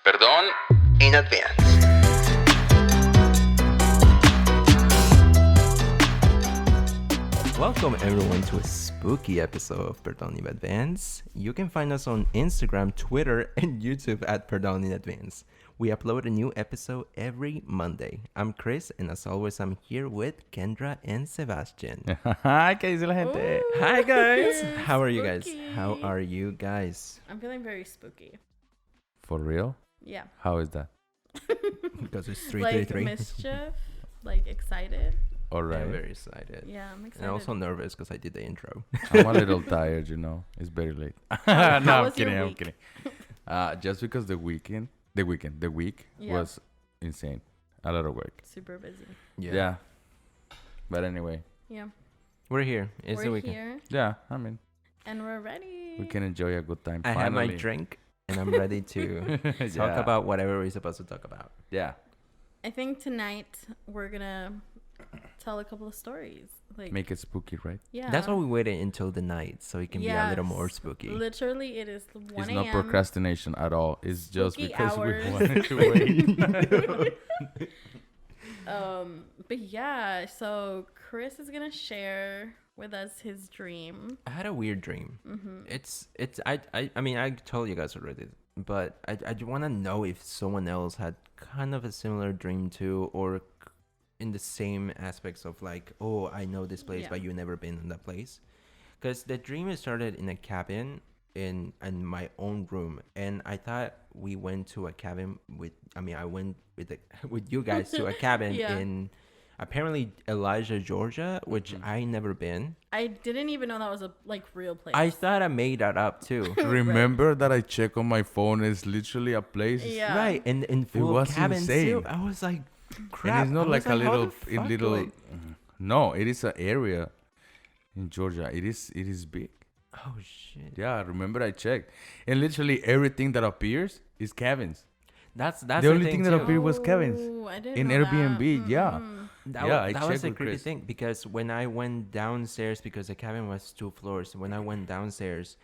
Perdón in advance. Welcome everyone to a spooky episode of Perdon in Advance. You can find us on Instagram, Twitter, and YouTube at Perdon in Advance. We upload a new episode every Monday. I'm Chris, and as always, I'm here with Kendra and Sebastian. ¿Qué dice la gente? Hi guys! How are you guys? Spooky. How are you guys? I'm feeling very spooky. For real? Yeah. How is that? Because it's Like 333. mischief, like excited. All right. I'm very excited. Yeah, I'm excited. And also nervous because I did the intro. I'm a little tired, you know. It's very late. How no, I'm was your kidding. I'm week? kidding. Just because the week Yeah. was insane. A lot of work. Super busy. Yeah. But anyway, Yeah. We're here. It's We're the weekend. here yeah, I mean, and we're ready. we can enjoy a good time. I have my finally. drink and I'm ready to talk about whatever we're supposed to talk about. Yeah. I think tonight we're gonna tell a couple of stories. Like Make it spooky, right? yeah. That's why we waited until the night so it can be a little more Yes. spooky. Literally, it is 1 It's a.m. not procrastination at all. It's just Spooky because hours. we wanted to wait. But yeah, so Chris is gonna share with us his dream. I had a weird dream. Mm-hmm. It's I mean I told you guys already, but I want to know if someone else had kind of a similar dream too, or in the same aspects of like, oh, I know this place, Yeah. but you've never been in that place. Because the dream started in a cabin in my own room, and I thought we went to a cabin with. I mean, I went with with you guys to a cabin Yeah. in apparently Elijah, Georgia, which I never been. I didn't even know that was a real place. I thought I made that up too. Remember that I check on my phone. It's literally a place. Yeah. Right, and in full was cabins too. insane. I was like, crap. And it's not I was like a how little, the fuck do little. I- No, it is an area in Georgia. It is big. Oh shit. Yeah, remember I checked, and literally everything that appears is cabins. That's The only thing that too. appeared was cabins. Oh, I didn't In know Airbnb, that. yeah. Mm-mm. That, Yeah, wa- I that was checked a with creepy Chris. thing because when I went downstairs, because the cabin was 2 floors, when I went downstairs,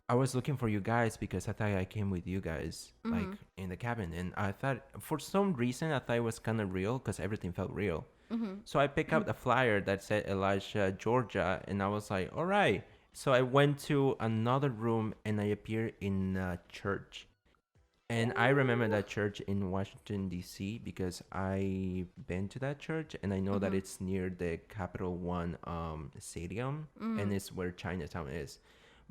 I was looking for you guys because I thought I came with you guys like in the cabin, and I thought for some reason I thought it was kind of real because everything felt real. So I picked up the flyer that said Elijah, Georgia, and I was like, all right. So I went to another room and I appeared in a church. And I remember that church in Washington, D.C. because I been to that church and I know that it's near the Capital One stadium and it's where Chinatown is.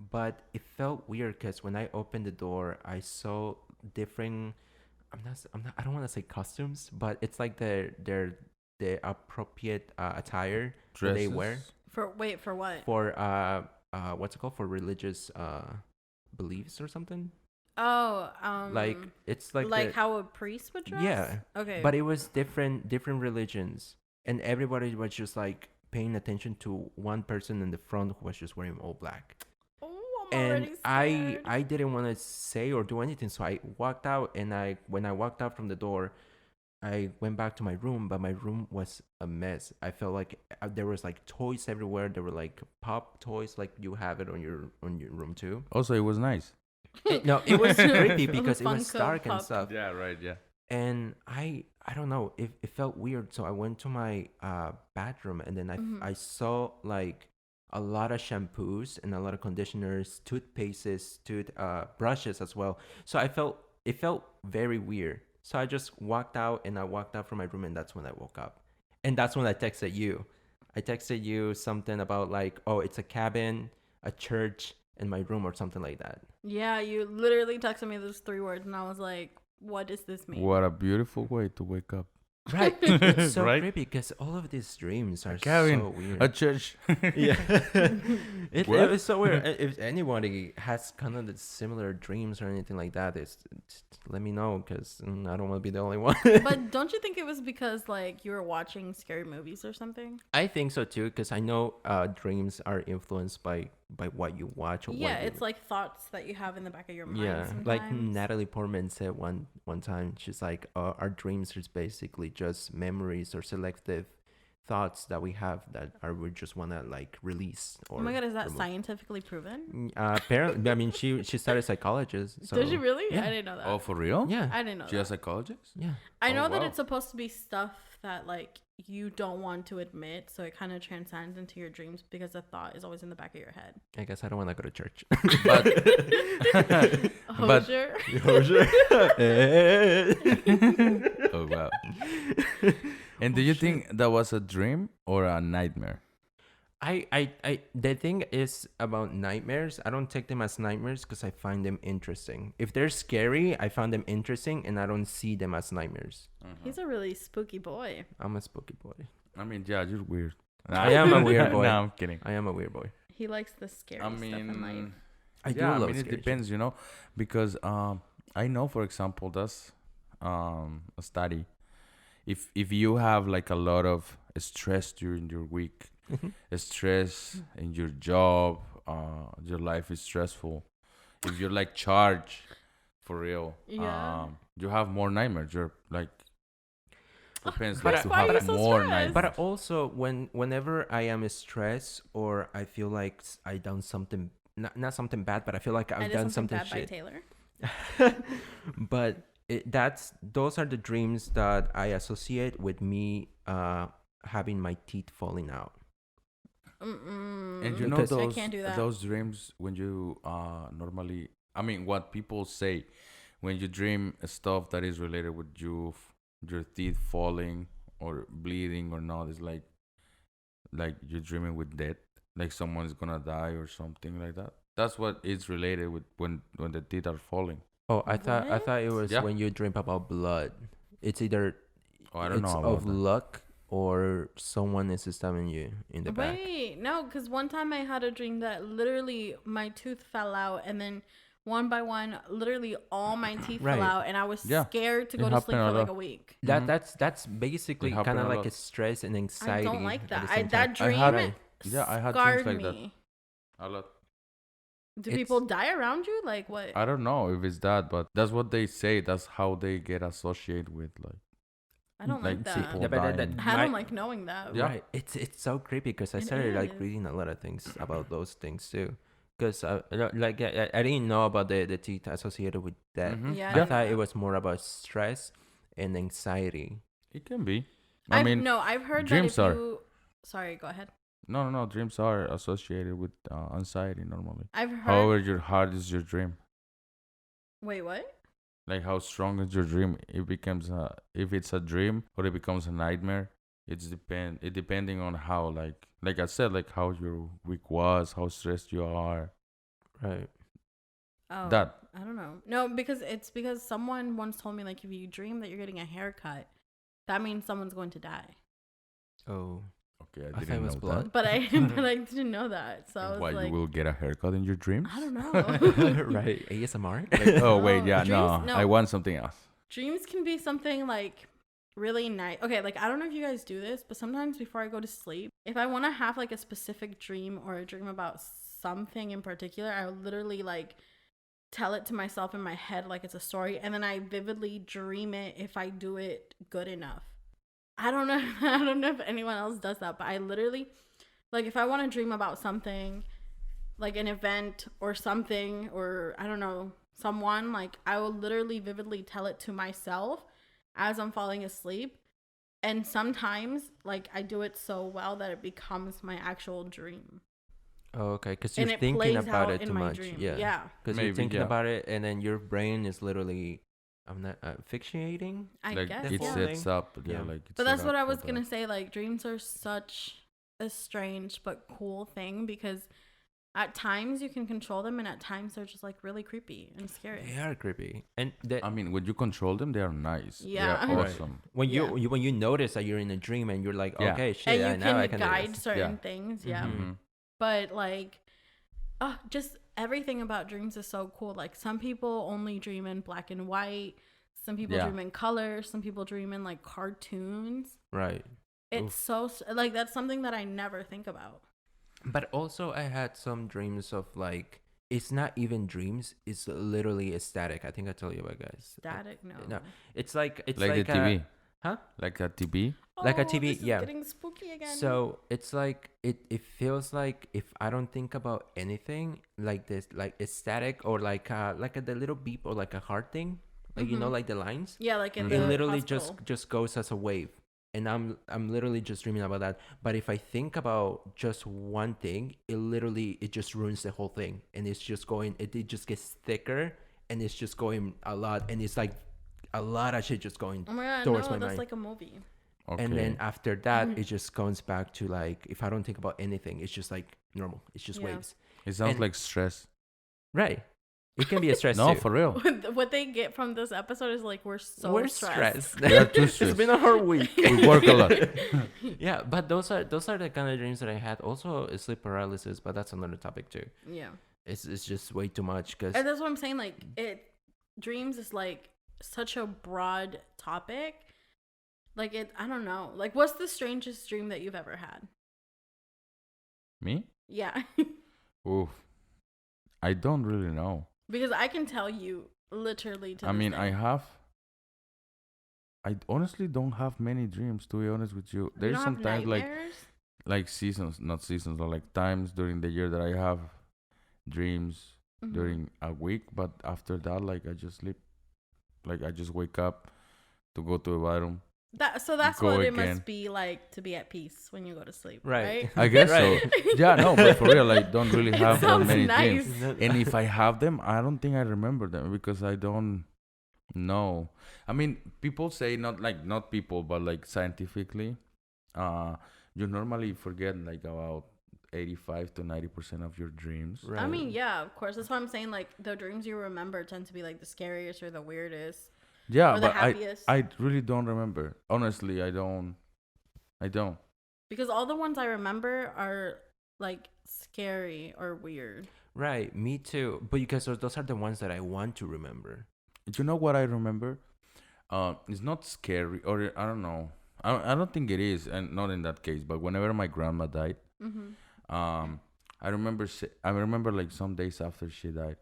But it felt weird because when I opened the door, I saw different. I don't want to say costumes, but it's like the appropriate attire that they wear Dresses? For what? for what's it called, for religious beliefs or something. Oh, Like it's like the- how a priest would dress. Yeah. Okay. But it was different religions, and everybody was just like paying attention to one person in the front who was just wearing all black. oh, I'm And already scared. I didn't want to say or do anything, so I walked out. And when I walked out from the door, I went back to my room, but my room was a mess. I felt like there was like toys everywhere. There were like pop toys, like you have it on your room too. Also, it was nice. No, it was creepy because it was Funko dark and Pop. stuff. Yeah, right. Yeah. And I don't know, it felt weird, so I went to my bathroom, and then I saw like a lot of shampoos and a lot of conditioners, toothpastes, brushes as well. So it felt very weird. So I just walked out, and I walked out from my room, and that's when I woke up. And that's when I texted you. I texted you something about like, oh, it's a cabin, a church, and my room, or something like that. Yeah, you literally texted me those 3 words, and I was like, "What does this mean?" What a beautiful way to wake up. Right. It's so Right? creepy because all of these dreams are cabin, so weird. A church. Yeah. it What? was so weird. If anybody has kind of the similar dreams or anything like that, it's let me know, because I don't want to be the only one. But don't you think it was because like you were watching scary movies or something? I think so too, because I know dreams are influenced by what you watch. Or Yeah, what you, it's like thoughts that you have in the back of your mind. yeah, like sometimes. Natalie Portman said one time. She's like, our dreams is basically just memories or selective thoughts that we have that are we just want to like release. Or Oh my god, is that remove. scientifically proven? Apparently, I mean, she started psychologist. So, Did she really? Yeah. I didn't know that. Oh, for real? Yeah. I didn't know She a that. psychologist? Yeah. I know Oh, that wow. it's supposed to be stuff that like you don't want to admit, so it kind of transcends into your dreams because the thought is always in the back of your head. I guess I don't want to go to church. But Hosier. oh wow. And do you think that was a dream or a nightmare? The thing is about nightmares. I don't take them as nightmares because I find them interesting. If they're scary, I find them interesting, and I don't see them as nightmares. He's a really spooky boy. I'm a spooky boy. I mean, yeah, you're weird. I am a weird boy. No, I'm kidding. I am a weird boy. He likes the scary I stuff in life. mean, I do yeah, I love mean, it scary depends, you know, because I know, for example, that's a study. If you have like a lot of stress during your week, stress in your job, your life is stressful. If you're like charged for real, Yeah. you have more nightmares. You're like depends But like to why are you have so more stressed? nightmares. But also, whenever I am stressed or I feel like I done something, not something bad, but I feel like I I've did done something something bad by shit. Taylor. But those are the dreams that I associate with me having my teeth falling out. And you know Because- I those can't do that. those dreams when you normally, I mean, what people say when you dream stuff that is related with your teeth falling or bleeding or not, it's like you're dreaming with death, like someone's gonna die or something like that. That's what it's related with when the teeth are falling. Oh, I thought it was Yeah. when you dream about blood. It's either Oh, I don't it's know about of that. luck or someone is stabbing you in the back. Wait, no, because one time I had a dream that literally my tooth fell out, and then one by one, literally all my teeth Right. fell out, and I was Yeah, scared to it go to sleep happened a for like lot. a week. That Mhm. that's basically It kind happened of a like lot. a stress and I anxiety. don't like at the that. same That time. dream Yeah, I had scarred dreams like that. me. A lot. Do It's- people die around you? Like what? I don't know if it's that, but that's what they say. That's how they get associated with I don't like like that. people Yeah, but dying. I don't my- like knowing that. Yeah. Right. It's so creepy because I It started like is. reading a lot of things about those things too. Because I didn't know about the teeth associated with that. Mhm. Yeah, I I didn't thought know it that. was more about stress and anxiety. It can be. I mean, I've heard dreams that if are. you. Sorry, go ahead. No. Dreams are associated with anxiety normally. I've heard. However, your heart is your dream. Wait, what? Like how strong is your dream? It becomes if it's a dream or it becomes a nightmare. It depending on how like I said, like how your week was, how stressed you are. Right. Oh, That I don't know. No, because someone once told me like if you dream that you're getting a haircut, that means someone's going to die. Oh. okay. I I thought didn't it was know blood. But I didn't know that. So I that. was Why like, you will get a haircut in your dreams? I don't know. Right. ASMR. Like, oh wait, No, yeah, dreams- no. I want something else. Dreams can be something like really nice. Okay, like I don't know if you guys do this, but sometimes before I go to sleep, if I want to have like a specific dream or a dream about something in particular, I would literally like tell it to myself in my head like it's a story, and then I vividly dream it if I do it good enough. I don't know. I don't know if anyone else does that, but I literally like if I want to dream about something like an event or something, or I don't know, someone, like I will literally vividly tell it to myself as I'm falling asleep. And sometimes like I do it so well that it becomes my actual dream. Oh, okay. Because And you're it thinking plays about out it in too my much. dream. Yeah. Yeah. Because you're Maybe, thinking yeah. about it, and then your brain is literally, I'm not asphyxiating. I Like guess. it Yeah. set- sets up, yeah, Yeah. like. It's But set that's what up I for was that. gonna say. Like dreams are such a strange but cool thing because at times you can control them, and at times they're just like really creepy and scary. They are creepy, and that I mean, when you control them, they are nice. Yeah. They are Right. awesome. when Yeah. when you notice that you're in a dream and you're like, Yeah. okay, shit, And yeah, you now I can can do guide this. certain Yeah. things, yeah. Mhm. Mhm. But like, oh, just everything about dreams is so cool. Like some people only dream in black and white. Some people Yeah. dream in color. Some people dream in like cartoons. Right. It's so like that's something that I never think about. But also, I had some dreams of like, it's not even dreams. It's literally ecstatic. I think I told you about, guys. Static, no. No, it's like Like the TV. Huh? Like a TV? Like a Oh, TV, this is yeah. getting spooky again. So it's like it feels like if I don't think about anything like this, like it's static or like the little beep or like a heart thing, like like the lines. yeah, like in It the literally hospital. just goes as a wave, and I'm literally just dreaming about that. But if I think about just one thing, it just ruins the whole thing, and it's just going. It just gets thicker, and it's just going a lot, and it's like a lot of shit just going Oh my god, towards no, my that's mind. like a movie. Okay. And then after that, it just comes back to like if I don't think about anything, it's just like normal. It's just Yeah. waves, It sounds and- like stress. right? It can be a stress No, too. for real. What they get from this episode is like we're so We're stressed. stressed. We are too It's stressed. been a hard week. We work a lot. Yeah, but those are the kind of dreams that I had. Also, sleep paralysis, but that's another topic too. Yeah, It's just way too much because and that's what I'm saying. Like dreams is like such a broad topic. Like I don't know. Like, what's the strangest dream that you've ever had? Me? Yeah, Oof. I don't really know. because I can tell you literally. To I this mean, day. I honestly don't have many dreams, to be honest with you. You There's don't have sometimes nightmares? like seasons, not seasons, or like times during the year that I have dreams Mhm. during a week, but after that, like I just sleep. Like I just wake up to go to the bathroom. That's Go what it again. must be like to be at peace when you go to sleep, Right. right? I guess Right. so. Yeah, no, but for real, I don't really have that sounds many nice. dreams. And if I have them, I don't think I remember them because I don't know. I mean, people say not people, but like scientifically, you normally forget like about 85 to 90% of your dreams. right. I mean, yeah, of course. That's why I'm saying like the dreams you remember tend to be like the scariest or the weirdest. Yeah, Or the but happiest. I really don't remember. Honestly, I don't. Because all the ones I remember are like scary or weird. Right, me too. But because those are the ones that I want to remember. You know what I remember? It's not scary, or I don't know. I don't think it is, and not in that case. But whenever my grandma died, I remember like some days after she died,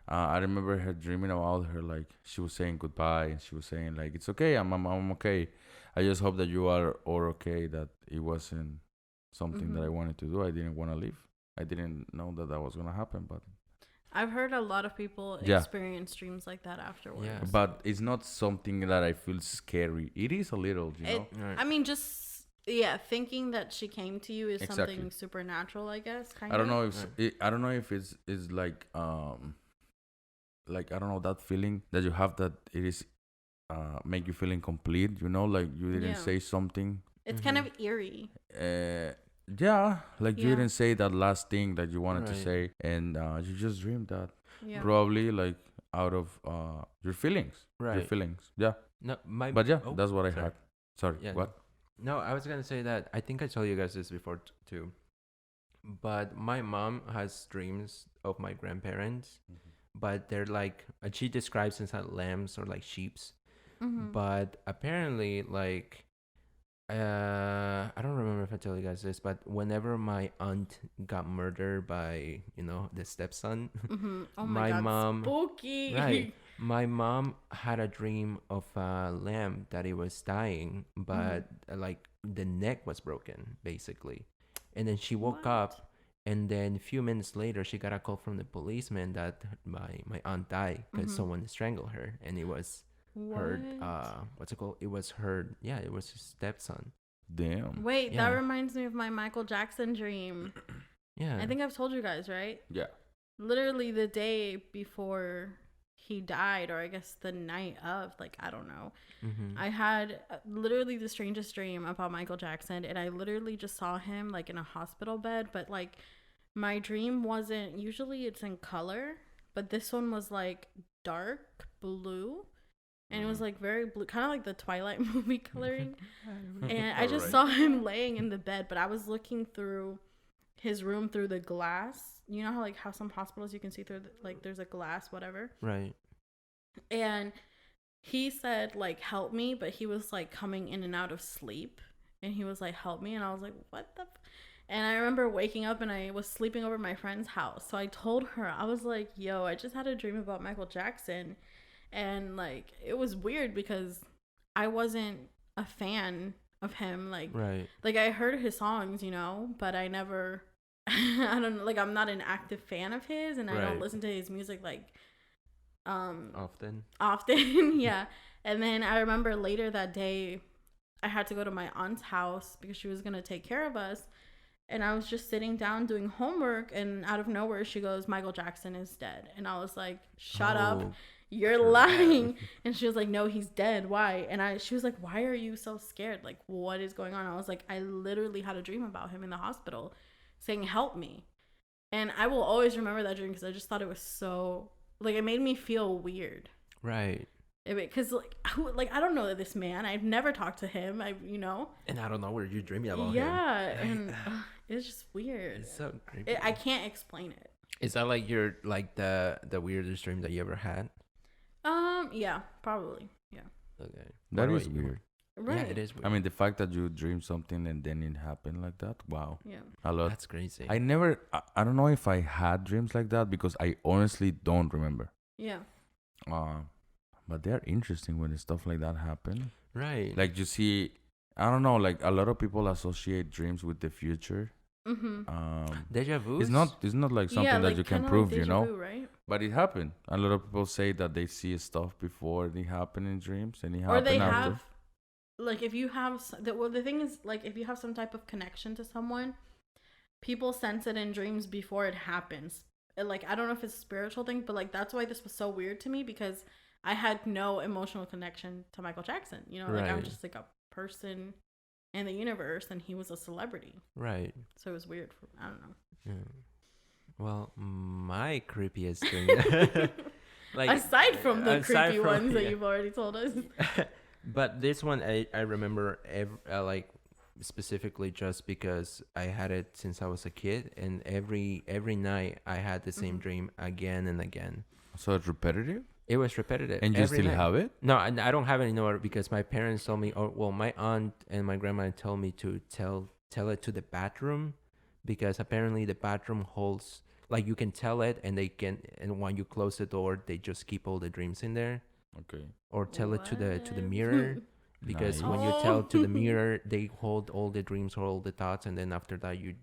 I remember her dreaming about her, like she was saying goodbye, and she was saying like it's okay, I'm okay. I just hope that you are all okay. That it wasn't something that I wanted to do. I didn't want to leave. I didn't know that was gonna happen, but I've heard a lot of people Yeah. experience dreams like that afterwards. Yeah. but it's not something that I feel scary. It is a little, you know. Right. I mean, just thinking that she came to you is Exactly. something supernatural, I guess. Kind I don't of. know if I don't know if it's like I don't know, that feeling that you have, that it is make you feel incomplete, you know, like you didn't Yeah. say something. It's kind of eerie. Yeah, like you Yeah. didn't say that last thing that you wanted to Right. say, and you just dreamed that, Yeah. probably like out of your feelings. Your Right. feelings. Yeah. No, But yeah, oh, that's what I sorry. had. Sorry. Yeah. What? No, I was gonna say that I think I told you guys this before too. But my mom has dreams of my grandparents, but they're like she describes them as lambs or like sheeps. Mm-hmm. But apparently, like, I don't remember if I told you guys this, but whenever my aunt got murdered by the stepson, Mm-hmm. Oh my my god, mom- spooky. right? My mom had a dream of a lamb that it was dying, but like the neck was broken, basically. And then she woke What? up, and then a few minutes later, she got a call from the policeman that my aunt died because someone strangled her, and it was her what's it called? It was her, yeah, it was his stepson. Damn. Wait, Yeah. that reminds me of my Michael Jackson dream. Yeah, I think I've told you guys, right? Yeah. Literally the day before he died, or I guess the night of, like, I don't know. I had literally the strangest dream about Michael Jackson, and I literally just saw him like in a hospital bed, but like my dream wasn't, usually it's in color, but this one was like dark blue, and it was like very blue, kind of like the Twilight movie coloring. And I just saw him laying in the bed, but I was looking through his room through the glass. You know how some hospitals you can see through like there's a glass, whatever. right. And he said like help me, but he was like coming in and out of sleep, and he was like help me, and I was like what the and I remember waking up, and I was sleeping over at my friend's house, so I told her, I was like, yo, I just had a dream about Michael Jackson. And like it was weird because I wasn't a fan of him. Like Right. like I heard his songs, you know, but I never I don't know, like I'm not an active fan of his, and I don't Right. listen to his music like Often. often. Yeah. And then I remember later that day I had to go to my aunt's house because she was going to take care of us, and I was just sitting down doing homework, and out of nowhere she goes, Michael Jackson is dead. And I was like, shut up, Oh, you're lying. And she was like, no, he's dead. Why? And she was like, why are you so scared? Like, what is going on? I was like, I literally had a dream about him in the hospital saying, help me. And I will always remember that dream because I just thought it was so, like, it made me feel weird. Right. Because like I don't know this man. I've never talked to him. And I don't know where you're dreaming about him. Yeah, and it's just weird. It's so creepy. I can't explain it. Is that like your like the weirdest dream that you ever had? Yeah, probably. Yeah. Okay. That What is about you? weird. Right. Yeah, it is weird. I mean, the fact that you dream something and then it happened like that. Wow. Yeah. A lot. That's crazy. I don't know if I had dreams like that because I honestly don't remember. Yeah. But they're interesting when stuff like that happen. Right. Like you see, I don't know, like a lot of people associate dreams with the future. Mm-hmm. Deja vu. It's not like something that you can prove, you know. Right? But it happened. A lot of people say that they see stuff before they happen in dreams, and it Or they happen after. have, like, if you have the thing is, like, if you have some type of connection to someone, people sense it in dreams before it happens. Like, I don't know if it's a spiritual thing, but like that's why this was so weird to me, because I had no emotional connection to Michael Jackson. You know, like I'm Right. just like a person in the universe, and he was a celebrity. Right. So it was weird. I don't know. Yeah. Well, my creepiest dream. like aside from the aside creepy from- ones that yeah. you've already told us. But this one I remember like specifically just because I had it since I was a kid, and every night I had the same dream again and again. So it's repetitive, It was repetitive. and you every still night. have it. No, I don't have it anymore because my parents told me, or well, my aunt and my grandma told me to tell it to the bathroom, because apparently the bathroom holds, like, you can tell it, and they can, and when you close the door, they just keep all the dreams in there. Okay. Or tell it to the What? mirror, because Nice. when you tell to the Oh. mirror, they hold all the dreams or all the thoughts, and then after that you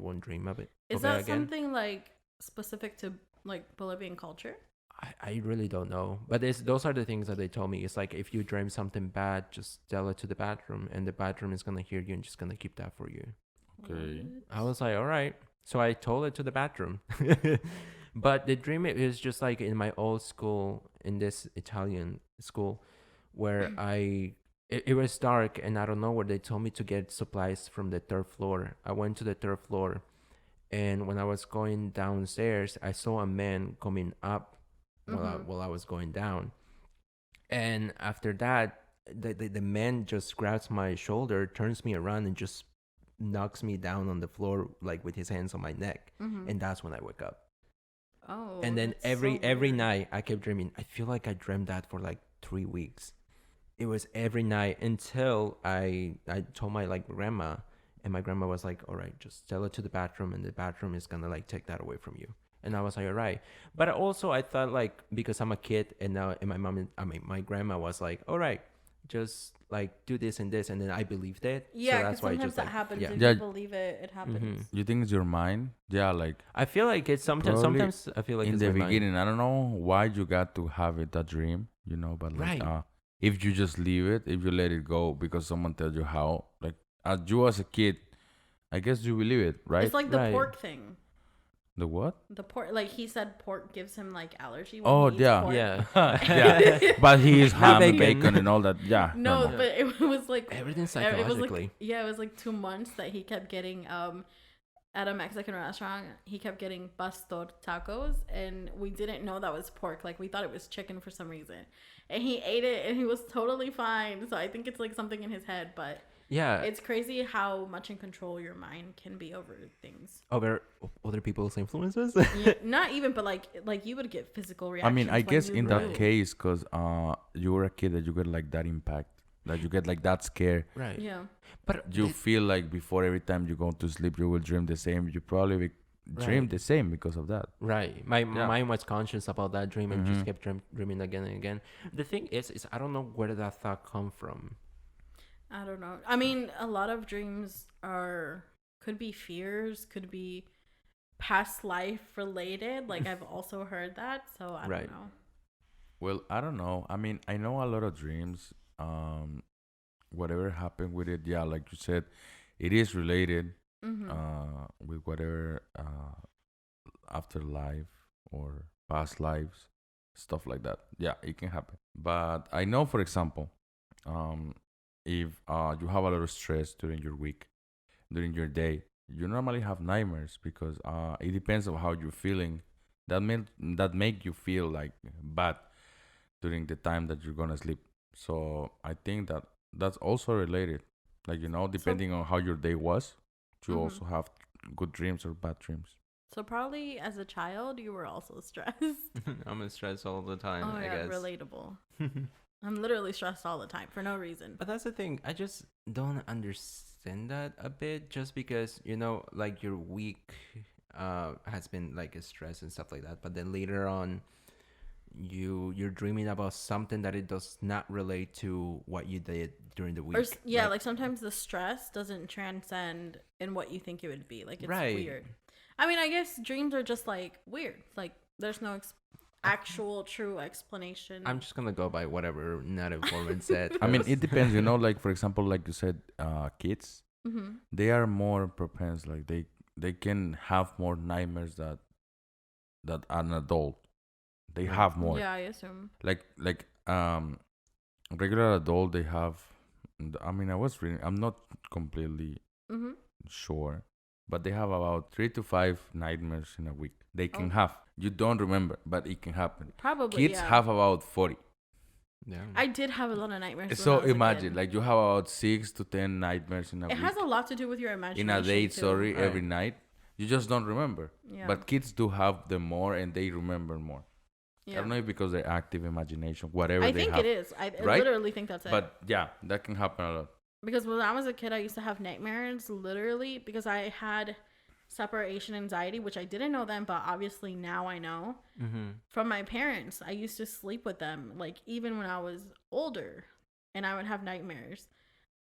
won't dream of it. Is of it that again. something like specific to like Bolivian culture? I really don't know, but those are the things that they told me. It's like, if you dream something bad, just tell it to the bathroom, and the bathroom is gonna hear you and just gonna keep that for you. Okay. I was like, all right. So I told it to the bathroom. But the dream is just like in my old school, in this Italian school, where it was dark, and I don't know where they told me to get supplies from the third floor. I went to the third floor, and when I was going downstairs, I saw a man coming up while I was going down. And after that, the man just grabs my shoulder, turns me around, and just knocks me down on the floor, like with his hands on my neck. And that's when I wake up. Oh. And then that's so every weird. night I kept dreaming. I feel like I dreamt that for like 3 weeks. It was every night until I told my like grandma, and my grandma was like, all right, just tell it to the bathroom, and the bathroom is gonna like take that away from you. And I was like, all right. But also I thought, like, because I'm a kid, and now, and my grandma was like, all right, just like do this and this, and then I believed it. Yeah, so that's why I sometimes just that like, happens. yeah. If Yeah. you believe it, it happens. You think it's your mind? Yeah, like I feel like it's sometimes. Probably Sometimes I feel like in it's the my mind. beginning, I don't know why you got to have it, that dream, you know, but like Right. if you just leave it, if you let it go because someone tells you how, like as a kid, I guess you believe it, right? It's like the Right. pork thing. The what? The pork, like he said, pork gives him like allergy. When Oh, he eats yeah. pork. Yeah. Yeah, but he is ham and bacon. bacon and all that. Yeah. No, no. but it was like Everything's it was psychologically. like, yeah, it was like 2 months that he kept getting at a Mexican restaurant. He kept getting pastor tacos, and we didn't know that was pork. Like, we thought it was chicken for some reason, and he ate it, and he was totally fine. So I think it's like something in his head, but Yeah. it's crazy how much in control your mind can be over things. Over other people's influences. Yeah, not even, but like you would get physical I reactions. mean, I when guess you in that grew. case, because you were a kid, that you get like that impact, that you get like that scare. Right. Yeah. But You feel like before every time you go to sleep, you will dream the same. You probably dream Right. the same because of that. right. My Yeah. mind was conscious about that dream and just Mhm. kept dreaming again and again. The thing is I don't know where did that thought come from. I don't know. I mean, a lot of dreams could be fears, could be past life related. Like I've also heard that, so I Right. don't know. Well, I don't know. I mean, I know a lot of dreams. Whatever happened with it, yeah, like you said, it is related with whatever afterlife or past lives, stuff like that. Yeah, it can happen. But I know, for example, if you have a lot of stress during your week, during your day, you normally have nightmares because it depends on how you're feeling. That make you feel like bad during the time that you're gonna sleep. So I think that that's also related. Like depending on how your day was, you also have good dreams or bad dreams. So probably as a child, you were also stressed. I'm stressed all the time, Oh my I god, guess. relatable. I'm literally stressed all the time for no reason. But that's the thing. I just don't understand that a bit. Just because like your week has been like a stress and stuff like that. But then later on, you're dreaming about something that it does not relate to what you did during the week. Or like sometimes the stress doesn't transcend in what you think it would be. Like it's weird. I mean, I guess dreams are just like weird. Like there's no actual true explanation. I'm just gonna go by whatever Nat Informant said. I mean, it depends. Like for example, like you said, kids, they are more propense. Like they can have more nightmares that an adult. They have more. Yeah, I assume. Like regular adult, they have. I mean, I was reading. I'm not completely sure, but they have about 3 to 5 nightmares in a week. They can have. You don't remember, but it can happen. Probably. Kids have about 40. Yeah. I did have a lot of nightmares. So when I was a imagine, kid. like you have about 6 to 10 nightmares in a It week. has a lot to do with your imagination. In a day, too. sorry, Right. every night. You just don't remember. Yeah. But kids do have them more, and they remember more. Yeah. I don't know if because they're active imagination, whatever I they think have. it is. I Right? literally think that's it. But yeah, that can happen a lot. Because when I was a kid, I used to have nightmares literally because I had separation anxiety, which I didn't know then, but obviously now I know from my parents. I used to sleep with them, like even when I was older, and I would have nightmares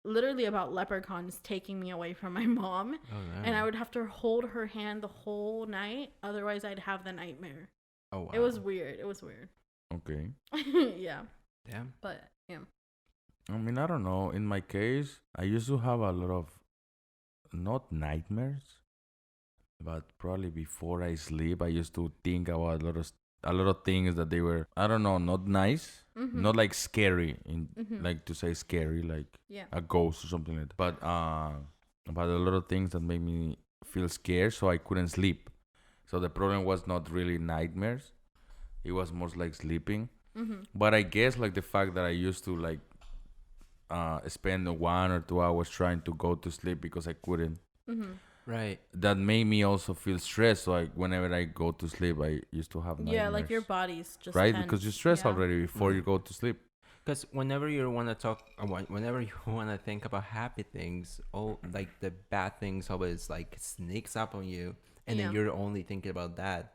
literally about leprechauns taking me away from my mom. Oh, no. And I would have to hold her hand the whole night. Otherwise, I'd have the nightmare. Oh wow. It was weird. Okay. Yeah. Damn. But, yeah. I mean, I don't know. In my case, I used to have a lot of, not nightmares, but probably before I sleep, I used to think about a lot of things that they were, I don't know, not nice, not like scary, like to say scary, like Yeah. a ghost or something like that. But about a lot of things that made me feel scared, so I couldn't sleep. So the problem was not really nightmares; it was more like sleeping. But I guess like the fact that I used to like spend 1 or 2 hours trying to go to sleep because I couldn't. Right. That made me also feel stressed. So like whenever I go to sleep, I used to have nightmares. Yeah, like your body's just right tense. because you're stressed Yeah. already before you go to sleep. Because whenever you want to talk, whenever you want to think about happy things, like the bad things always like sneaks up on you, and then Yeah. you're only thinking about that,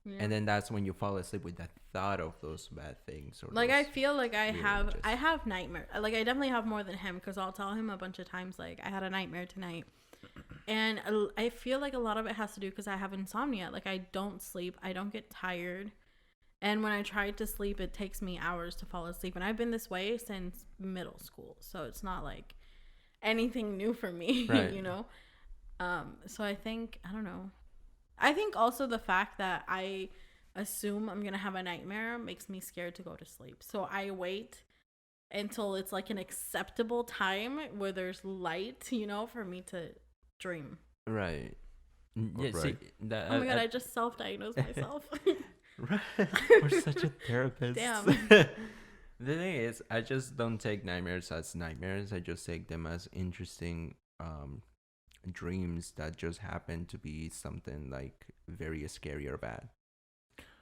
Yeah. and then that's when you fall asleep with that thought of those bad things. Or Like I those feel like I weird have images. nightmares. Like I definitely have more than him because I'll tell him a bunch of times like I had a nightmare tonight, and I feel like a lot of it has to do because I have insomnia. Like I don't sleep, I don't get tired, and when I try to sleep, it takes me hours to fall asleep. And I've been this way since middle school, so it's not like anything new for me, Right. you know. So I think I don't know. I think also the fact that I assume I'm gonna have a nightmare makes me scared to go to sleep. So I wait until it's like an acceptable time where there's light, you know, for me to dream. Right. Yeah. See, Right. that. Oh my god, I just self-diagnosed myself. Right. We're such a therapist. Damn. The thing is, I just don't take nightmares as nightmares. I just take them as interesting dreams that just happen to be something like very scary or bad.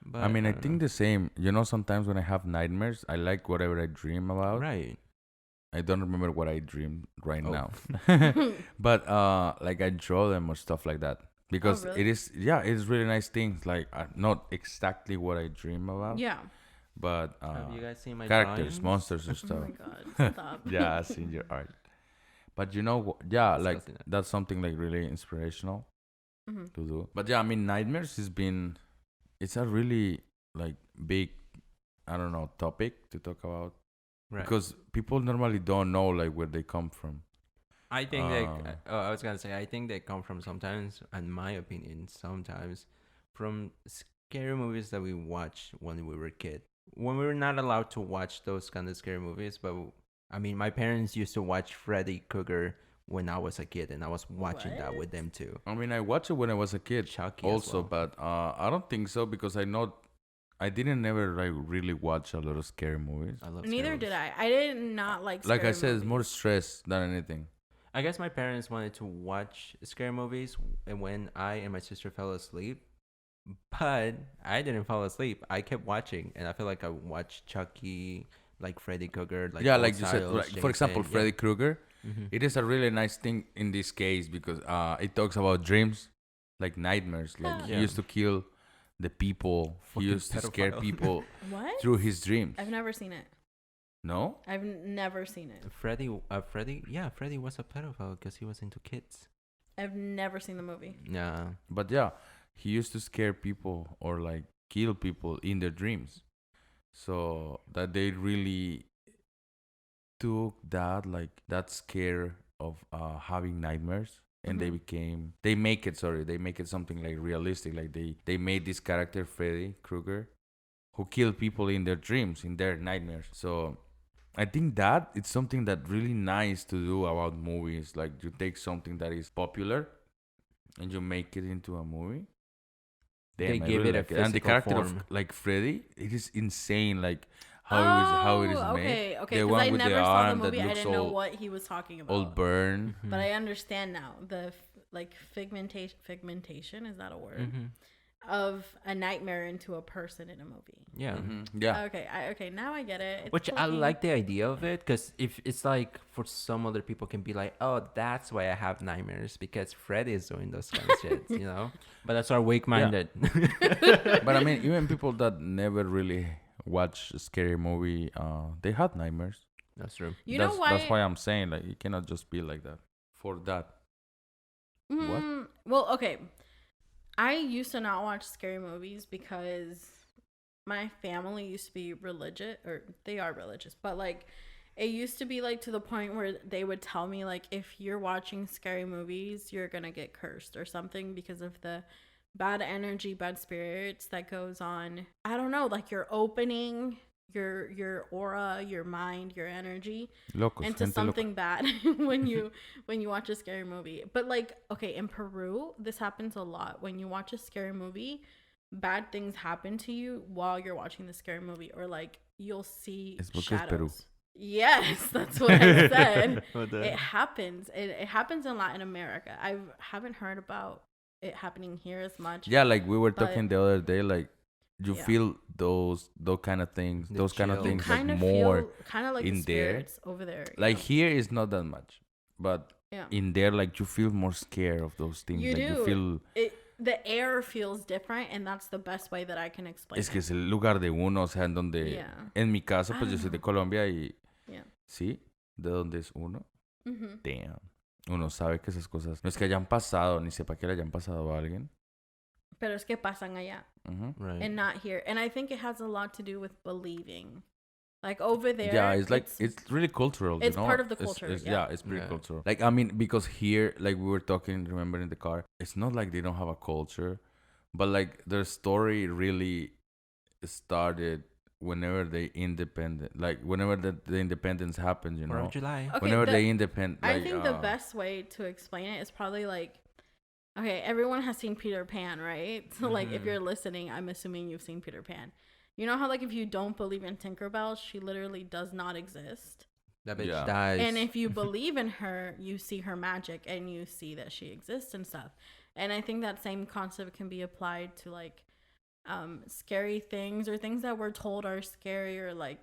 But I mean, I don't think know. the same. Sometimes when I have nightmares, I like whatever I dream about. Right. I don't remember what I dreamed right Oh. now, but like I draw them or stuff like that because really? it is really nice things. Like not exactly what I dream about, Yeah. but Have you guys seen my characters, drawings? monsters, and Oh stuff. my god, stop. Yeah, I've seen your art. But you know, yeah, like Discussing it. that's something like really inspirational Mhm. to do. But yeah, I mean, nightmares has been, it's a really like big, I don't know, topic to talk about Right. because people normally don't know like where they come from. I think I was gonna say I think they come from sometimes, in my opinion, sometimes from scary movies that we watched when we were kid. When we were not allowed to watch those kind of scary movies, but I mean, my parents used to watch Freddy Krueger when I was a kid, and I was watching that with them too. I mean, I watched it when I was a kid, Chucky as also, well. but I don't think so because I didn't never like really watch a lot of scary movies. I love scary Neither movies. did I. I did not like. Like I scary said, it's more movies. stress than anything. I guess my parents wanted to watch scary movies and when I and my sister fell asleep, but I didn't fall asleep. I kept watching, and I feel like I watched Chucky, like Freddy Krueger, like yeah, old like you said, styles, like, for example, Jason, Freddy Krueger. Mhm. It is a really nice thing in this case because it talks about dreams, like nightmares. Like he Yeah. used to kill the people. Fucking He used to scare pedophile. people What? through his dreams. I've never seen it. No? I've never seen it. Freddy was a pedophile because he was into kids. I've never seen the movie. Yeah, But yeah, he used to scare people or like kill people in their dreams. So that they really took that like that scare of having nightmares and they make it something like realistic. Like they made this character Freddy Krueger who killed people in their dreams, in their nightmares. So I think that it's something that really nice to do about movies. Like you take something that is popular and you make it into a movie. They Damn, I give really it a like and the physical character form. of like Freddy, it is insane. Like how it is made. okay. The Because one I with never the saw the arm that movie. I looks didn't know all what he was talking about. all burned. But I understand now. The like figmentation is that a word? Mhm. Of a nightmare into a person in a movie. Yeah. Yeah. Okay, now I get it. It's Which I clicking. like the idea of it because if it's like for some other people can be like, oh, that's why I have nightmares because Freddy is doing those kind of shit, you know. But that's our weak-minded. But I mean, even people that never really watch a scary movie, they had nightmares. That's true. You know why? That's why I'm saying like you cannot just be like that. For that. What? Well, okay. I used to not watch scary movies because my family used to be religious, or they are religious, but like it used to be like to the point where they would tell me like if you're watching scary movies, you're gonna get cursed or something because of the bad energy, bad spirits that goes on. I don't know, like you're opening your aura, your mind, your energy Locos, into gente something bad when you watch a scary movie. But like, okay, in Peru, this happens a lot. When you watch a scary movie, bad things happen to you while you're watching the scary movie, or like you'll see Es porque es Peru. shadows. Yes, that's what I said. What the- It happens. It happens in Latin America. I haven't heard about it happening here as much. Yeah, like we were But- talking the other day, like you Yeah. feel those kind of things, The those kind of chill. You things like kind of more. feel kind of like in the there. spirits over there. Like here is not that much, but yeah. in there, like you feel more scared of those things. You like do. you feel. The air feels different, and that's the best way that I can explain Es que it. es el lugar de uno, o sea, en donde. Yeah. En mi caso, I pues yo don't soy de know. Colombia y. Yeah. Sí, de donde es uno. Mhm. Damn. Uno sabe que esas cosas no es que hayan pasado, ni sepa que le hayan pasado a alguien. Pero es que pasan allá Ujú. Right. and not here, and I think it has a lot to do with believing. Like over there, Yeah, it's like it's really cultural. it's you know? part of the culture, It's, yeah. it's pretty Yeah. cultural. Like I mean, because here, like we were talking, remember in the car, it's not like they don't have a culture, but like their story really started whenever they independent, like whenever the independence happens, you 4th know. of July. Okay, Whenever the- they independent, I like, think the best way to explain it is probably like, okay, everyone has seen Peter Pan, right? So like, if Mhm. you're listening, I'm assuming you've seen Peter Pan. You know how like if you don't believe in Tinkerbell, she literally does not exist. That bitch Yeah. dies. And if you believe in her, you see her magic and you see that she exists and stuff. And I think that same concept can be applied to like scary things or things that we're told are scary, or like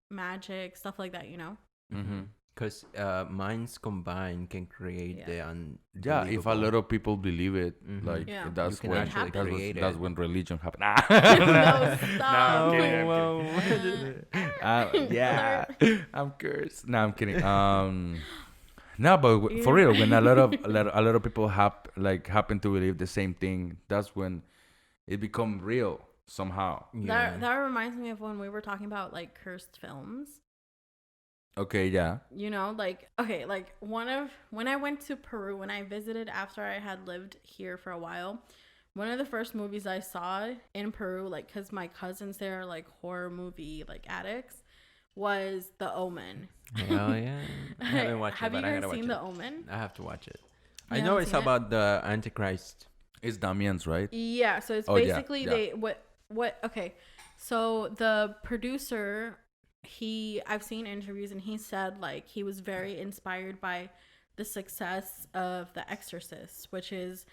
magic, stuff like that, you know? Mm-hmm. Because minds combined can create Yeah. the Yeah, if a lot of people believe it, Mhm. like Yeah. that's You can when actually create that's it. when religion happened. No, stop. I'm kidding, I'm Whoa. kidding. Yeah, I'm cursed. No, I'm kidding. No, but for real, when a lot of people happen to believe the same thing, that's when it become real somehow. Yeah. That reminds me of when we were talking about like cursed films. Okay, yeah. You know, like, okay, like when I went to Peru, when I visited after I had lived here for a while, one of the first movies I saw in Peru, like, because my cousins there are like horror movie like addicts, was The Omen. Hell yeah. I haven't watched Have it, you but I guys gotta watch seen it. The Omen? I have to watch it. You I know haven't it's seen it? about the Antichrist. It's Damien's, right? Yeah, so it's Oh, yeah, basically yeah. okay. So the producer, I've seen interviews and he said like he was very inspired by the success of The Exorcist, which is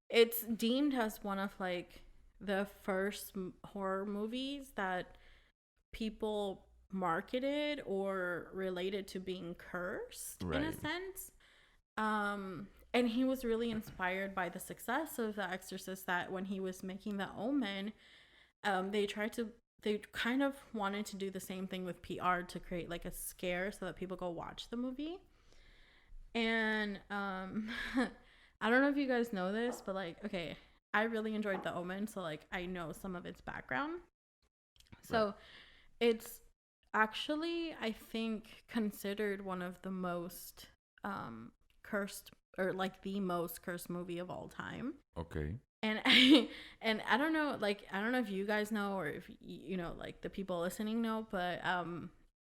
it's deemed as one of like the first horror movies that people marketed or related to being cursed in a Right. sense. And he was really inspired by the success of The Exorcist, that when he was making The Omen, they kind of wanted to do the same thing with PR to create like a scare so that people go watch the movie. And I don't know if you guys know this, but like, okay, I really enjoyed The Omen, so like I know some of its background. So it's actually, I think, considered one of the most cursed, or like the most cursed movie of all time. Okay. And I don't know, like, I don't know if you guys know, or if you know, like the people listening know, but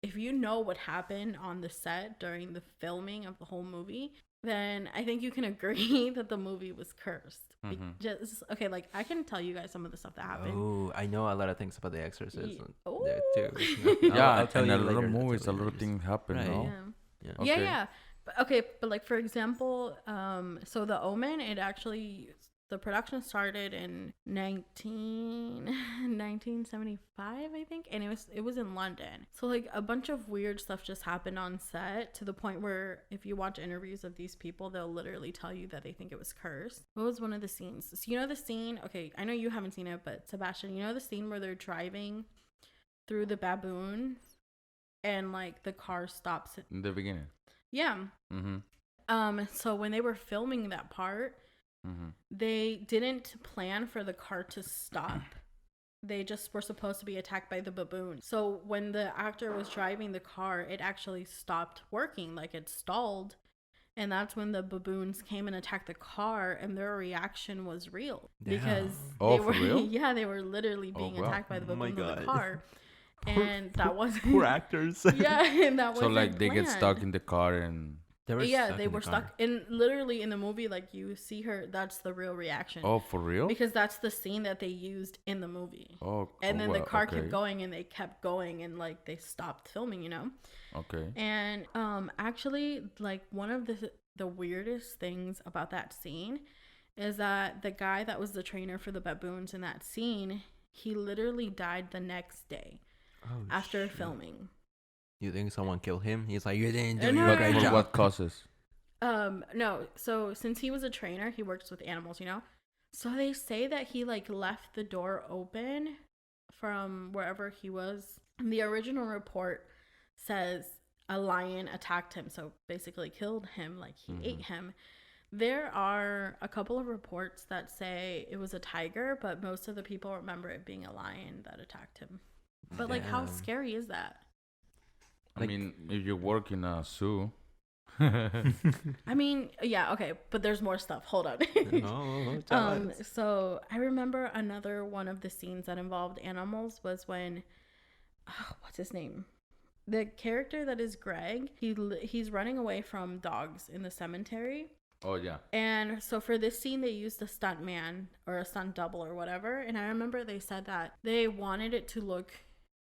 if you know what happened on the set during the filming of the whole movie, then I think you can agree that the movie was cursed. Just okay, like I can tell you guys some of the stuff that happened. Oh, I know a lot of things about the Exorcist there Ooh. too. Yeah, I'll tell and you a lot later of in the movies, a lot of videos. things happen, Right. no? Yeah. Yeah. Yeah, Okay. yeah. But like for example, so The Omen, it actually, the production started in 1975, I think, and it was in London. So like a bunch of weird stuff just happened on set, to the point where if you watch interviews of these people, they'll literally tell you that they think it was cursed. What was one of the scenes? So you know the scene, okay, I know you haven't seen it, but Sebastian, you know the scene where they're driving through the baboon and like the car stops? In the beginning. Yeah. Mm-hmm. So when they were filming that part, they didn't plan for the car to stop. They just were supposed to be attacked by the baboon. So when the actor was driving the car, it actually stopped working, like it stalled. And that's when the baboons came and attacked the car, and their reaction was real. Because Oh, they for were real? yeah, they were literally being wow. attacked by the Oh my baboons in the God. car. And that wasn't Poor actors. yeah, and that So wasn't like they get planned. stuck in the car and They were Yeah, stuck they in the were car. stuck. And literally in the movie, like you see her, that's the real reaction. oh, for real? Because that's the scene that they used in the movie. Oh, And then the car okay. kept going, and they kept going, and like they stopped filming, you know? Okay. And actually, like one of the weirdest things about that scene is that the guy that was the trainer for the baboons in that scene, he literally died the next day after filming. You think someone killed him? He's like, you didn't do No, your no, great no. For job. what causes? No. So since he was a trainer, he works with animals, you know? So they say that he like left the door open from wherever he was. And the original report says a lion attacked him, so basically killed him, like he ate him. There are a couple of reports that say it was a tiger, but most of the people remember it being a lion that attacked him. But like, how Damn. scary is that? I Like- mean, if you work in a zoo. I mean, yeah, okay, but there's more stuff. Hold on. Oh, tell us. So I remember another one of the scenes that involved animals was when, what's his name? The character that is Greg, he's running away from dogs in the cemetery. Oh, yeah. And so for this scene, they used a stunt man or a stunt double or whatever. And I remember they said that they wanted it to look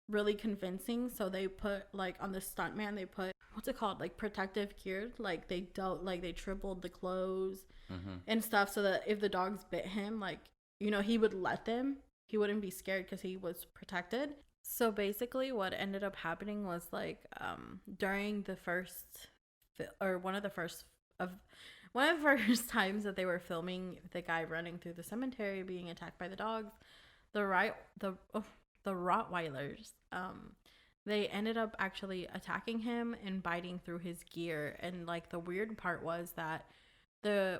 really convincing. So they put like on the stunt man, they put, what's it called? Like protective gear. Like they tripled the clothes and stuff, so that if the dogs bit him, like, you know, he would let them. He wouldn't be scared because he was protected. So basically what ended up happening was like during the first one of the first times that they were filming the guy running through the cemetery being attacked by the dogs, the Rottweilers they ended up actually attacking him and biting through his gear. And like the weird part was that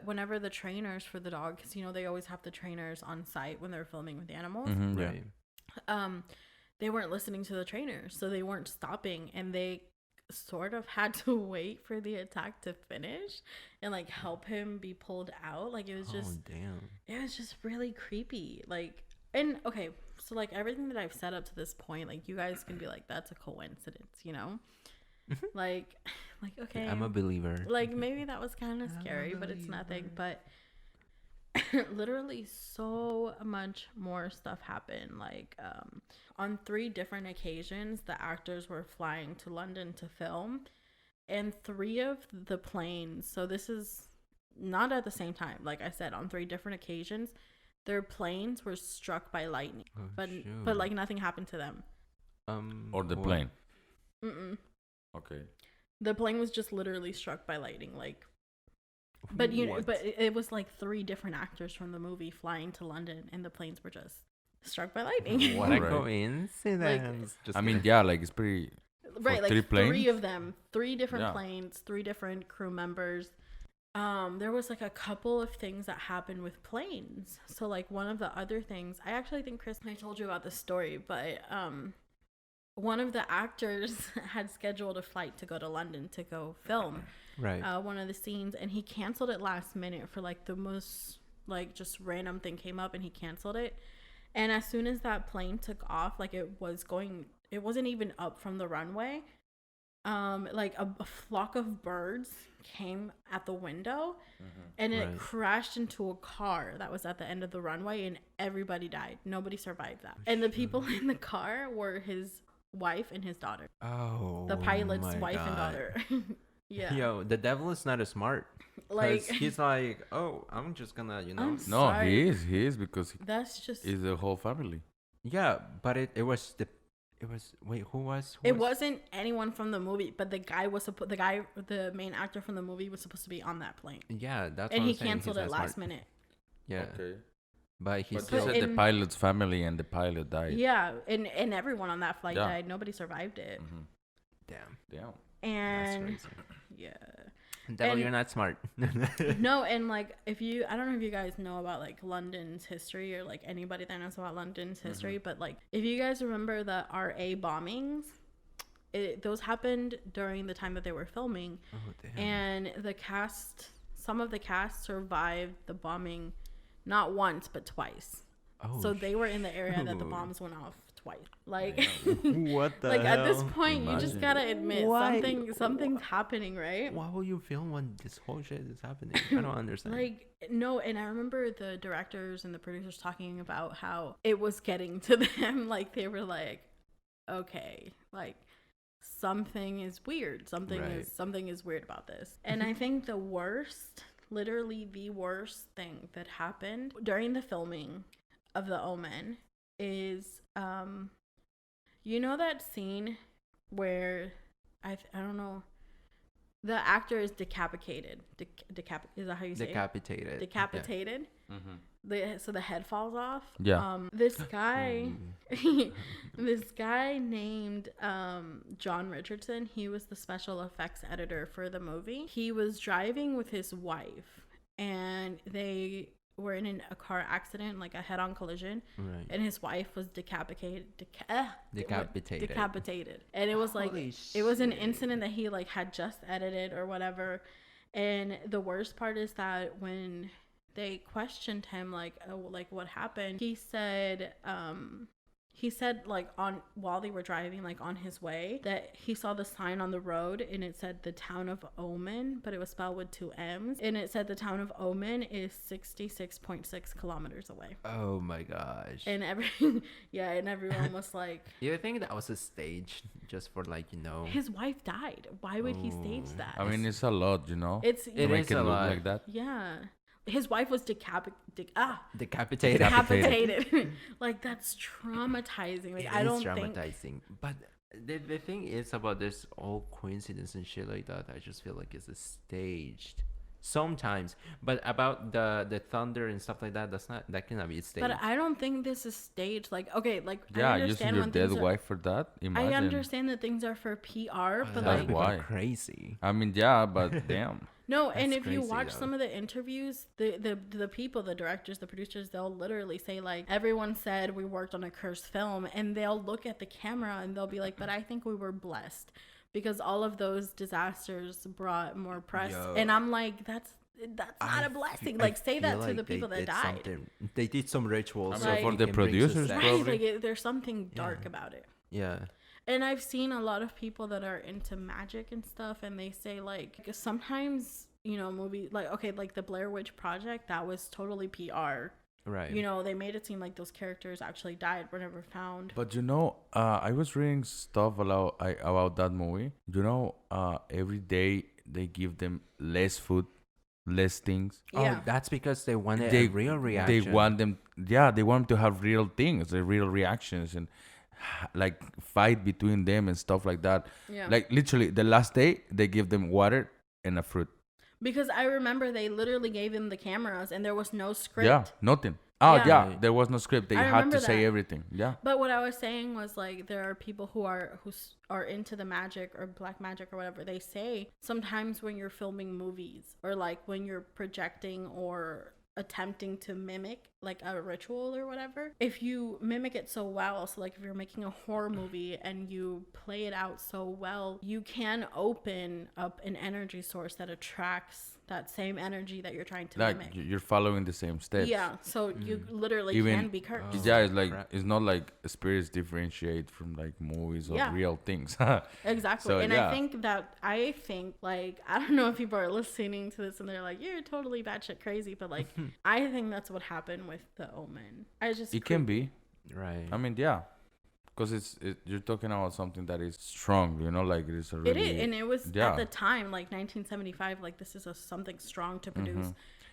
whenever the trainers for the dog, because you know they always have the trainers on site when they're filming with the animals, Yeah. Right. they weren't listening to the trainers, so they weren't stopping, and they sort of had to wait for the attack to finish and like help him be pulled out. Like it was just Oh damn. it was just really creepy. Like, and okay, so like everything that I've said up to this point, like you guys can be like, that's a coincidence, you know? like okay, I'm a believer. like maybe that was kind of scary, but it's nothing. But literally so much more stuff happened. Like on 3 different occasions the actors were flying to London to film, and 3 of the planes, so this is not at the same time, like I said, on 3 different occasions their planes were struck by lightning. Oh, but shoot. like nothing happened to them. Or the what? plane. Mm-mm. Okay. The plane was just literally struck by lightning. Like, but you know, What? but it was like 3 different actors from the movie flying to London, and the planes were just struck by lightning. What a Right. coincidence. Just I mean, kidding. yeah, like it's pretty. Right, For like 3 3 planes? of them, 3 different Yeah. planes, 3 different crew members. There was like a couple of things that happened with planes. So like one of the other things, I actually think Chris, I told you about this story, but one of the actors had scheduled a flight to go to London to go film Right. one of the scenes, and he canceled it last minute for like the most like just random thing came up, and he canceled it. And as soon as that plane took off, like it wasn't even up from the runway. Like a flock of birds came at the window, and it Right. crashed into a car that was at the end of the runway, and everybody died. Nobody survived that. And the people in the car were his wife and his daughter. Oh. The pilot's my wife and God. daughter. Yeah. Yo, the devil is not as smart. Like, He's like, oh, I'm just gonna, I'm No, sorry. he is because That's just he's the whole family. yeah, but it was wait, who was? it wasn't anyone from the movie, but the guy was the main actor from the movie was supposed to be on that plane, Yeah, that's and what he I'm saying. canceled He's it not last smart. minute. Yeah, Okay. but he But still. you said the in- pilot's family and the pilot died. Yeah, and everyone on that flight Yeah. died. Nobody survived it. Mhm. Damn, Damn. And that's crazy. yeah. Devil, And- you're not smart. No, and like I don't know if you guys know about like London's history, or like anybody that knows about London's history, but like if you guys remember the RA bombings, those happened during the time that they were filming, Oh damn. and some of the cast survived the bombing, not once but twice. Oh, So they were in the area that the shoot. bombs went off twice. Like What the like at this hell? point you just Imagine. gotta admit Why? something's happening, right? Why will you film when this whole shit is happening? I don't understand. Like, no, and I remember the directors and the producers talking about how it was getting to them. Like, they were like, okay, like, something is weird. Something is weird about this. And I think literally the worst thing that happened during the filming of The Omen is, you know that scene where, I don't know, the actor is decapitated. Is that how you say Decapitated. it? Decapitated. So the head falls off. Yeah. This guy, this guy named John Richardson. He was the special effects editor for the movie. He was driving with his wife, and they were in a car accident, like a head-on collision. Right. And his wife was decapitated. Decapitated. And it was like Holy it was an shit. incident that he like had just edited or whatever. And the worst part is that when they questioned him like, oh, like what happened, he said like while they were driving, like on his way, that he saw the sign on the road and it said the town of Omen, but it was spelled with 2 M's, and it said the town of Omen is 66.6 kilometers away. Oh my gosh. And everyone was like, You think that was a stage just for like, his wife died. Why would he stage Oh. that? I mean, it's a lot, you know. it's It Make is it a look lot. like that. yeah. His wife was Decapitated. decapitated. Like, that's traumatizing. Like, It I is don't think. traumatizing. But the thing is about this all coincidence and shit like that, I just feel like it's a staged sometimes. But about the thunder and stuff like that, that cannot be staged. But I don't think this is staged. Like, okay, like Yeah, I using understand your when dead things are, wife for that. Imagine. I understand that things are for PR, but That's like why. Crazy. I mean, yeah, but damn. no, and That's if you crazy, watch though. some of the interviews, the people, the directors, the producers, they'll literally say like, everyone said we worked on a cursed film, and they'll look at the camera and they'll be like, but I think we were blessed because all of those disasters brought more press. Yo. And I'm like, that's not a blessing. Like, say that to the people that died. They did some rituals. I mean, so for it the can bring producers, success. probably. Right, like there's something dark Yeah. about it. Yeah. And I've seen a lot of people that are into magic and stuff, and they say like sometimes, you know, movie like, okay, like the Blair Witch Project, that was totally PR. Right. You know, they made it seem like those characters actually died, were never found. But you know, I was reading stuff about that movie. You know, every day they give them less food, less things. Yeah. Oh, that's because they wanted They a real reaction. They want them, yeah, they want them to have real things, the real reactions, and like fight between them and stuff like that. Yeah. Like literally, the last day they give them water and a fruit. Because I remember they literally gave him the cameras and there was no script. Yeah, nothing. Oh Yeah. yeah, there was no script. They I had remember to say that. everything. Yeah. But what I was saying was like there are people who are into the magic or black magic or whatever. They say sometimes when you're filming movies or like when you're projecting or attempting to mimic like a ritual or whatever, if you mimic it so well, so like if you're making a horror movie and you play it out so well, you can open up an energy source that attracts that same energy that you're trying to Like mimic. you're following the same steps. Yeah, so you literally Even- can be cursed. Yeah, it's like Crap. it's not like spirits differentiate from like movies or Yeah. real things. Exactly. So, and yeah. I think like I don't know if people are listening to this and they're like, you're totally batshit crazy, but like I think that's what happened with the Omen. I just It can be. Right. I mean, yeah, because you're talking about something that is strong. You know, like it's a really. it is, and it was yeah. at the time like 1975. Like this is something strong to produce.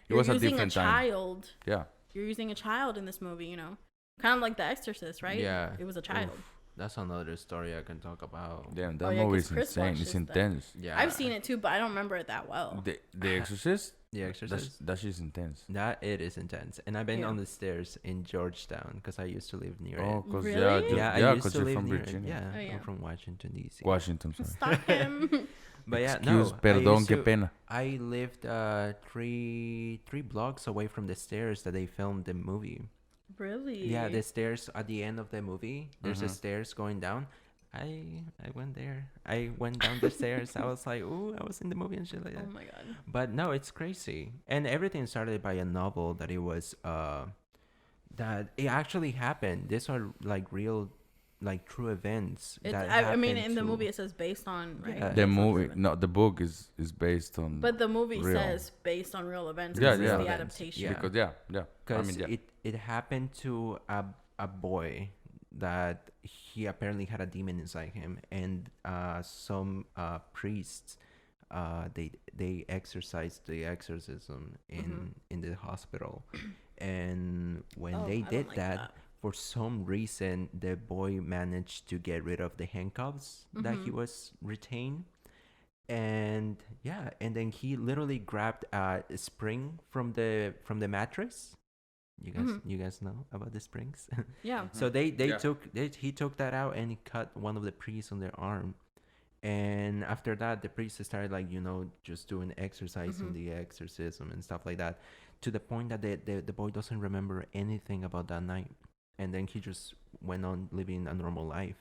It was a using different a time. child. Yeah. You're using a child in this movie. You know, kind of like The Exorcist, right? Yeah. It was a child. Oof, that's another story I can talk about. Damn, that Oh, yeah, movie 'cause is Chris insane. watches It's that. intense. Yeah. I've seen it too, but I don't remember it that well. The Exorcist. The Exorcist. That shit's intense. That it is intense, and I've been Yeah. on the stairs in Georgetown because I used to live near Oh, it. because Really? yeah, I used because to you're live from near Virginia. it. Yeah, Oh, yeah. I'm from Washington D.C. Washington. Sorry. Stop him. But yeah, Excuse, no. perdón, qué pena. I lived three blocks away from the stairs that they filmed the movie. Really? Yeah, the stairs at the end of the movie. There's a Mhm. stairs going down. I went there. I went down the stairs. I was like, ooh, I was in the movie and shit like that. Oh my god. But no, it's crazy. And everything started by a novel that it was that it actually happened. These are like real, like true events. It's, that I mean, happened in the to- movie it says based on, right? Yeah. The movie, no, the book is based on. But the movie Real. says based on real events. Yeah, This is yeah. the Events, adaptation. yeah. Because yeah. I Because mean, yeah. it happened to a boy that he apparently had a demon inside him, and some priests they exercised the exorcism in the hospital, and when Oh, they I don't did like that, for some reason the boy managed to get rid of the handcuffs that he was retained. And yeah, and then he literally grabbed a spring from the mattress. You guys know about the springs? Yeah. So Yeah. he took that out and he cut one of the priests on their arm. And after that, the priest started just doing exercising the exorcism and stuff like that, to the point that the boy doesn't remember anything about that night, and then he just went on living a normal life,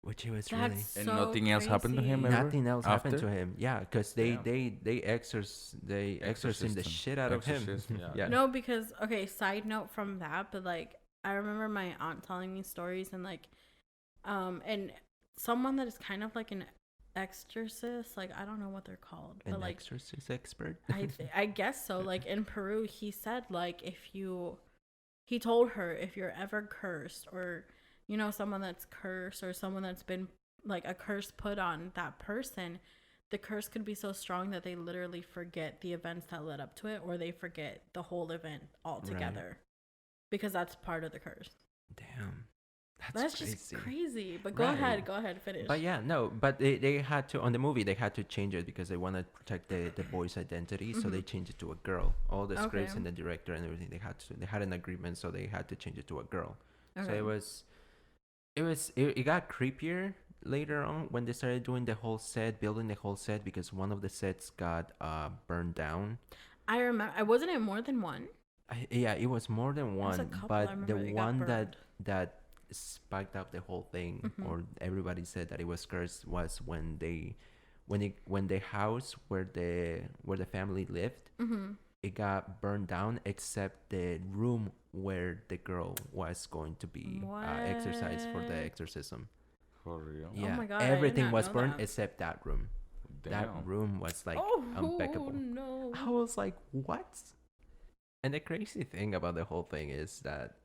which it was really That's And so nothing else happened to him crazy. ever? nothing else happened after? to him. Yeah, because they Damn. exorcised the Exorcised him. shit out of him. Exorcised, yeah. Yeah. No, because okay, side note from that, but like I remember my aunt telling me stories and like and someone that is kind of like an exorcist, like I don't know what they're called, but An like exorcist expert. I guess so. Like in Peru, he said like he told her if you're ever cursed or someone that's cursed or someone that's been like a curse put on that person, the curse could be so strong that they literally forget the events that led up to it, or they forget the whole event altogether, because that's part of the curse. Damn. That's just crazy. But go Right. ahead, finish. But yeah, no, but they had to, on the movie, they had to change it because they want to protect the boy's identity. So they changed it to a girl. All the scripts Okay. and the director and everything, they had an agreement, so they had to change it to a girl. So Okay. it got creepier later on when they started doing the whole set, building the whole set, because one of the sets got burned down. I remember. I wasn't it more than one. Yeah, it was more than was a one, couple. I but remember the it got one burned. that spiked up the whole thing, or everybody said that it was cursed, was when the house where the family lived, it got burned down, except the room where the girl was going to be exercised for the What? exorcism. For real. Yeah, my God, I did everything not was know burned that. except that room. That Damn. room was like Oh impeccable. no. I was like, what? And the crazy thing about the whole thing is that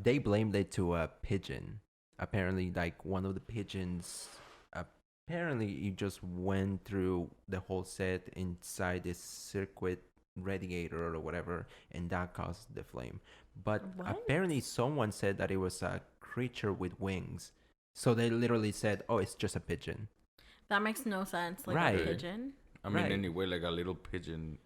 they blamed it to a pigeon. Apparently, like one of the pigeons, apparently it just went through the whole set inside this circuit radiator or whatever, and that caused the flame. But What? apparently someone said that it was a creature with wings. So they literally said, oh, it's just a pigeon. That makes no sense. Like Right. a pigeon. I mean, Right. anyway, like a little pigeon.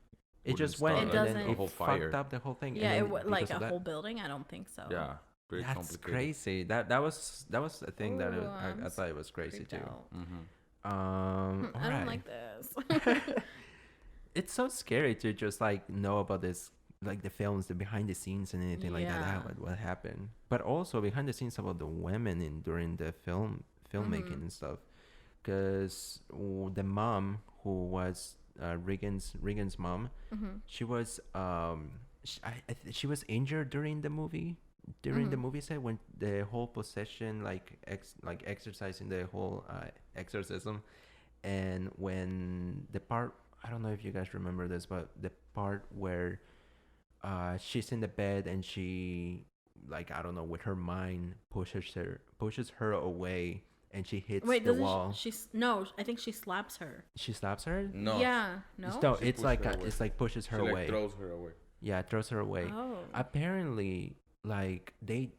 It wouldn't just went start It and then doesn't- it a whole fire. fucked up the whole thing. Yeah, and then like because a of that- whole building. I don't think so. Yeah, very That's complicated. crazy. That was a thing that Ooh, I I'm thought it was crazy Freaked too. out. Mm-hmm. All I don't right. like this. It's so scary to just like know about this, like the films, the behind the scenes and anything like that. Yeah. What happened, but also behind the scenes about the women in during the filmmaking and stuff. Because the mom who was Regan's mom, she was she was injured during the movie. During the movie set, when the whole possession, like exercising the whole exorcism, and when the part, I don't know if you guys remember this, but the part where she's in the bed and she, like, I don't know, with her mind pushes her away, and she hits Wait, the doesn't wall. no, I think she slaps her. She slaps her. No. Yeah, no. No, She it's pushed like her away. it's like pushes her She like away. throws her away. Yeah, throws her away. Oh. Apparently, like they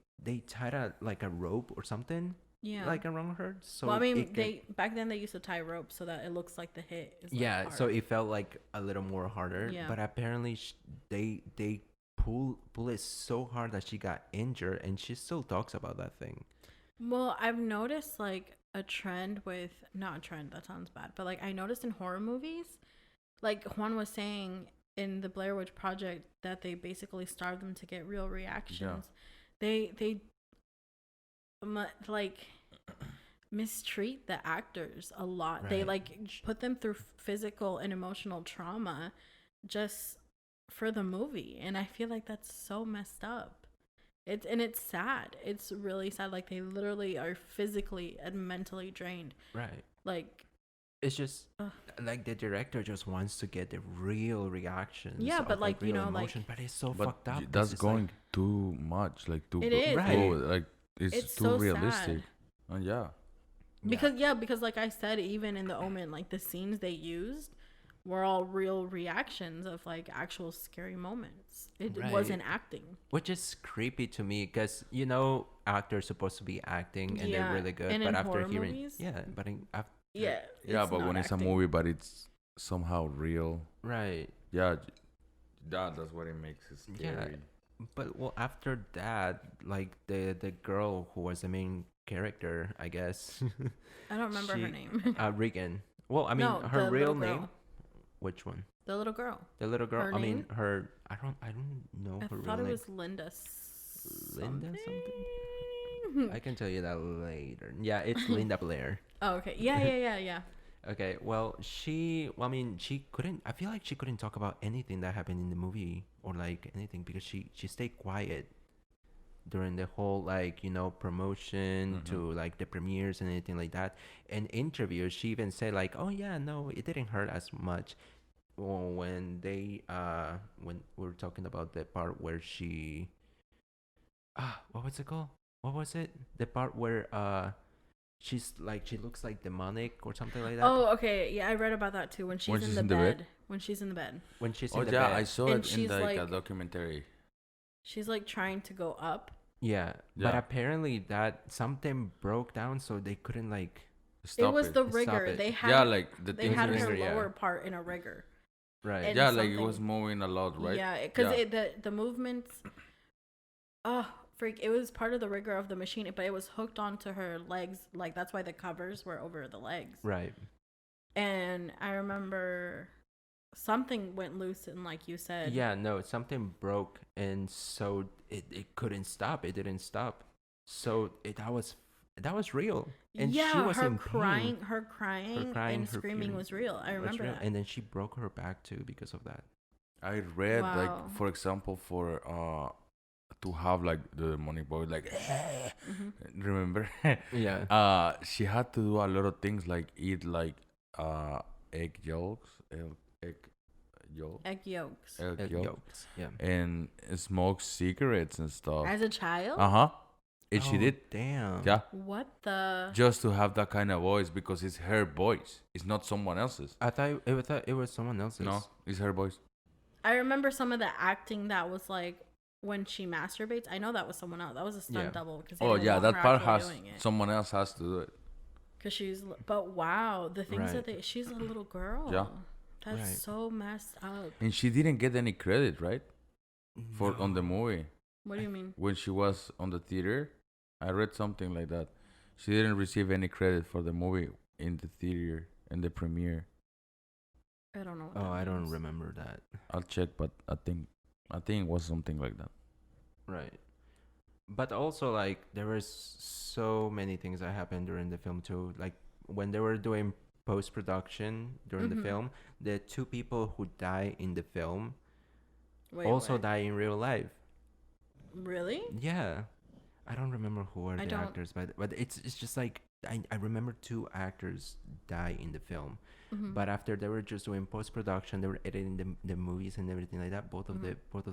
tied a rope or something Yeah. like around her. So well, I mean, it could- they back then they used to tie ropes so that it looks like the hit is like, yeah, so hard. it felt like a little more harder. Yeah. But apparently, they pull it so hard that she got injured, and she still talks about that thing. Well, I've noticed like a trend with not a trend, that sounds bad, but like I noticed in horror movies, like Juan was saying in the Blair Witch Project, that they basically starved them to get real reactions. They like mistreat the actors a lot. They Right. like put them through physical and emotional trauma just for the movie, and I feel like that's so messed up. It's sad. It's really sad. Like they literally are physically and mentally drained. Right. Like It's just Ugh. like the director just wants to get the real reactions. Yeah, but of, like, you real know, like- emotion, but it's so But fucked up. that's It's just going too much. Like too. It is. Right. Like it's it's too so realistic. sad. Yeah. Because like I said, even in the Omen, like the scenes they used were all real reactions of like actual scary moments. It Right. wasn't acting. Which is creepy to me, because actors supposed to be acting and Yeah, they're really good, and but in after horror hearing movies? but Yeah. Yeah, but when it's a acting. movie, but it's somehow real. right. Yeah. That's what it makes it scary. But well, after that, like the girl who was the main character, I guess, I don't remember her she- name. Regan. Well, I mean, No, her the real little girl. name. Which one? The little girl. The little girl. Her I mean, name? her. I don't know I her thought real it name. was Linda. Linda something. I can tell you that later. Yeah, it's Linda Blair. Oh, okay. Yeah. Okay, well, she couldn't, I feel like she couldn't talk about anything that happened in the movie or like anything, because she stayed quiet during the whole, like, promotion to like the premieres and anything like that. In interviews, she even said like, oh yeah, no, it didn't hurt as much. Well, when when we were talking about the part where she, what was it called? What was it? The part where she's like, she looks like demonic or something like that. Oh, okay. Yeah, I read about that too. When she's in the bed. When she's in the bed. When she's Oh in the yeah, bed. I saw And it in she's like a like- documentary. She's like trying to go up, Yeah, Yeah. but apparently that something broke down, so they couldn't like. Stop it was the Stop rigger. it. They had Yeah, like the they things had was her rigger, yeah. lower part in a rigger. Right. And yeah, like it something- was moving a lot, right? Yeah, because Yeah. the movements. Oh, freak! It was part of the rigger of the machine, but it was hooked onto her legs. Like that's why the covers were over the legs. Right. And I remember something went loose, and like you said, Yeah, no, something broke, and so it couldn't stop. It didn't stop. So that was real. And yeah, she was her in crying, pain. her crying, crying, and her screaming fury was real. I was remember real. that. And then she broke her back too because of that. I read Wow. like, for example, for to have like the money boy like remember Yeah. she had to do a lot of things like eat like egg yolks egg yolk Egg yolks. egg Egg yolk yolks. Yeah. and smoke cigarettes and stuff. As a child? Uh-huh. And she Oh, did. Damn. Yeah. What the? Just to have that kind of voice because it's her voice. It's not someone else's. I thought it was someone else's. No, it's her voice. I remember some of the acting that was like when she masturbates. I know that was someone else. That was a stunt Yeah. double. Cause Oh yeah, that part has someone else has to do it. Cause she's, but wow, the things Right. that she's a little girl. Yeah. That's Right. so messed up. And she didn't get any credit, right? For on the No. movie. What do you mean? When she was on the theater, I read something like that. She didn't receive any credit for the movie in the theater in the premiere. I don't know. What Oh, that I don't means. remember that. I'll check, but I think it was something like that. Right. But also, like, there was so many things that happened during the film too. Like when they were doing post production during the Mhm. film, the two people who die in the film Wait, also what? die in real life. Really? Yeah, I don't remember who are I the don't- actors, but it's just like I remember two actors die in the film. Mhm. But after they were just doing post production, they were editing the movies and everything like that. Both of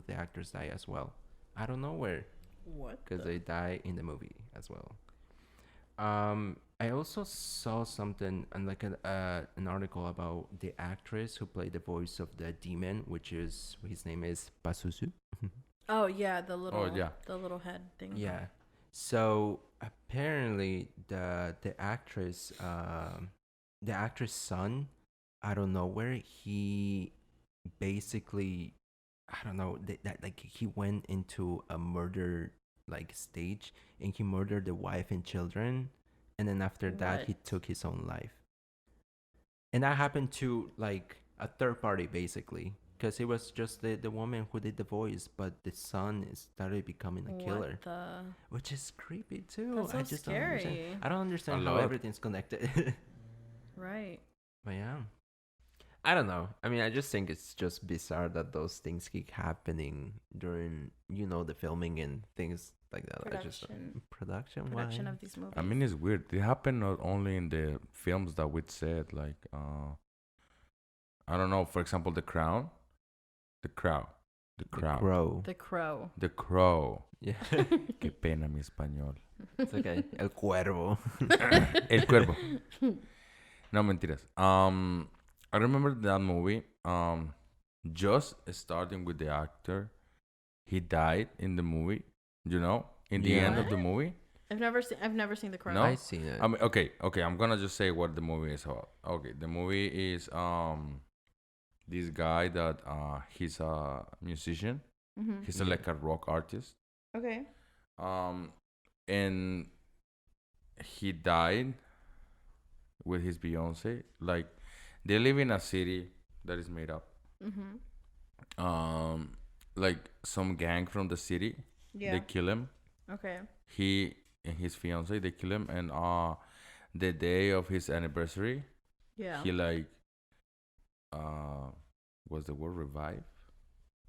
the actors die as well. I don't know where. What? Because the- they die in the movie as well. I also saw something and like an article about the actress who played the voice of the demon, which is his name is Pasusu. Oh yeah, the little. yeah. The little head thing. Yeah. So apparently the actress son, out of nowhere, he basically, I don't know, that like he went into a murder like stage and he murdered the wife and children, and then after that he What? took his own life. And that happened to like a third party basically, because it was just the woman who did the voice, but the son started becoming a killer, What the? which is creepy too. That's so I just don't understand. scary. I don't understand A how lot. everything's connected. Right. But yeah, I don't know. I mean, I just think it's just bizarre that those things keep happening during, the filming and things like that. I just production Production why? of these movies. I mean, it's weird. It happened not only in the films that we said, like, I don't know, for example, The Crown. The Crow. The Crow. Crow. The Crow. The Crow. Yeah, Qué pena mi español. it's okay. El Cuervo. El Cuervo. No, mentiras. I remember that movie. Just starting with the actor, he died in the movie. In the end of the What? movie. I've never seen The Crow. No? I seen it. I mean, okay. I'm gonna just say what the movie is about. Okay, the movie is this guy that he's a musician. Mm-hmm. He's like a rock artist. Okay. And he died with his Beyonce. Like, they live in a city that is made up. Mm-hmm. Like some gang from the city, Yeah. they kill him. Okay. He and his fiance, they kill him, and the day of his anniversary, Yeah. he like was the word revive?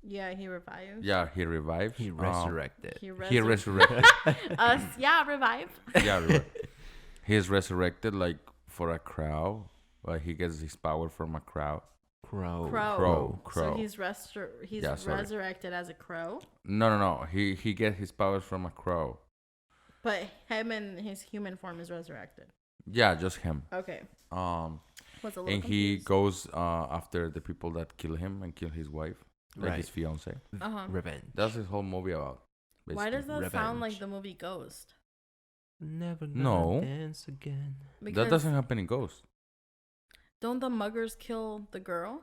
Yeah, he revives. Yeah, he revived. He resurrected. He He resurrected. Us. Yeah, revive. Yeah, he is resurrected like for a crow. Like he gets his power from a crow. Crow. Crow. So he's Yeah, sorry. resurrected as a crow, No. He gets his powers from a crow. but him in his human form is resurrected. Yeah, just him. Okay. Was a little And he confused. goes after the people that kill him and kill his wife, like his Right. fiance. Uh-huh. Revenge. That's his whole movie about. Why does that sound like Revenge. the movie Ghost? Never gonna No. dance again. That doesn't happen in Ghost. Don't the muggers kill the girl?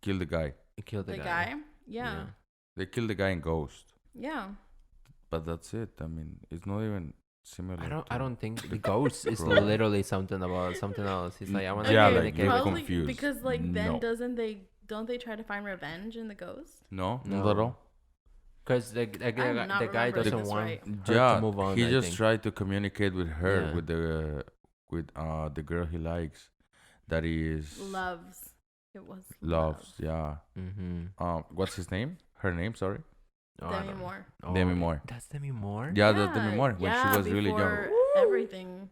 Kill the guy. Kill The guy? Yeah. They kill the guy in Ghost. Yeah. But that's it. I mean, it's not even similar. I to don't think the ghost is Crow. literally something about something else. He's like, I want to Yeah, communicate like, you're with probably confused. because like then No. don't they try to find revenge in the ghost? No, No. not at all. Because the I'm not guy remembering doesn't this want right. her Yeah, to move on. he I just think. tried to communicate with her, Yeah. with the girl he likes, that is Loves. It was loves. Yeah. Mm-hmm. What's his name? Her name? Sorry. Demi Moore. Demi Moore. That's Demi Moore. Yeah, that's Demi Moore when she was really young. before Everything.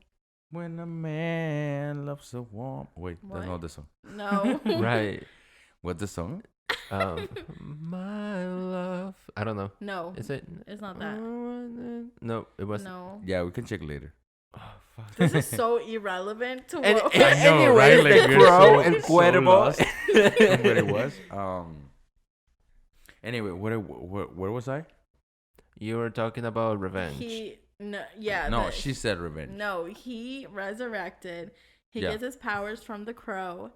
When a man loves a woman. Wait, What? that's not the song. No. Right. What's the song? My love. I don't know. No. Is it? It's not that. No, it was. No. Yeah, we can check later. Oh, fuck. This is so irrelevant to And, what. I know, anyways, right? Like, the we're crow so- and so Cuervo. lost. What it was. Anyway, where was I? You were talking about revenge. No, she said revenge. No, he resurrected. He Yeah. gets his powers from the crow,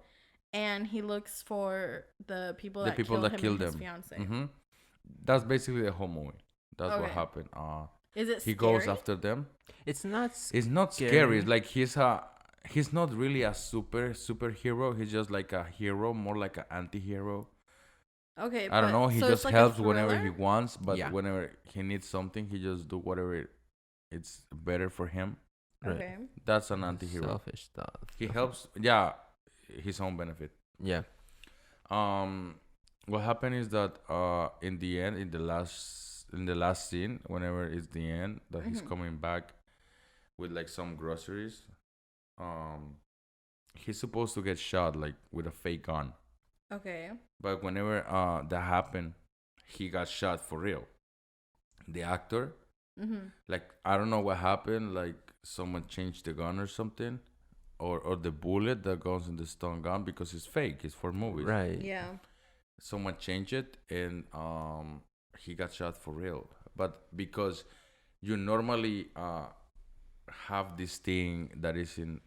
and he looks for the people The that people killed that him killed and his them. fiance. Mm-hmm. That's basically the whole movie. That's what Okay. happened. Is it He scary? goes after them. It's not. It's not scary. Scary. It's like he's not really a superhero. He's just like a hero, more like an anti-hero. Okay, I don't know. He so just it's like a helps whenever he thriller? wants, but Yeah. whenever he needs something, he just do whatever it's better for him. Right. Okay. That's an anti-hero. Selfish stuff. He helps. Yeah, his own benefit. Yeah. What happened is that in the end, in the last scene, whenever it's the end, that he's Mhm. coming back with like some groceries. He's supposed to get shot like with a fake gun, Okay. but whenever that happened, he got shot for real. The actor, Mm-hmm. like, I don't know what happened, like someone changed the gun or something, or the bullet that goes in the stun gun, because it's fake, it's for movies. Right. Yeah. Someone changed it, and he got shot for real. But because you normally have this thing that is in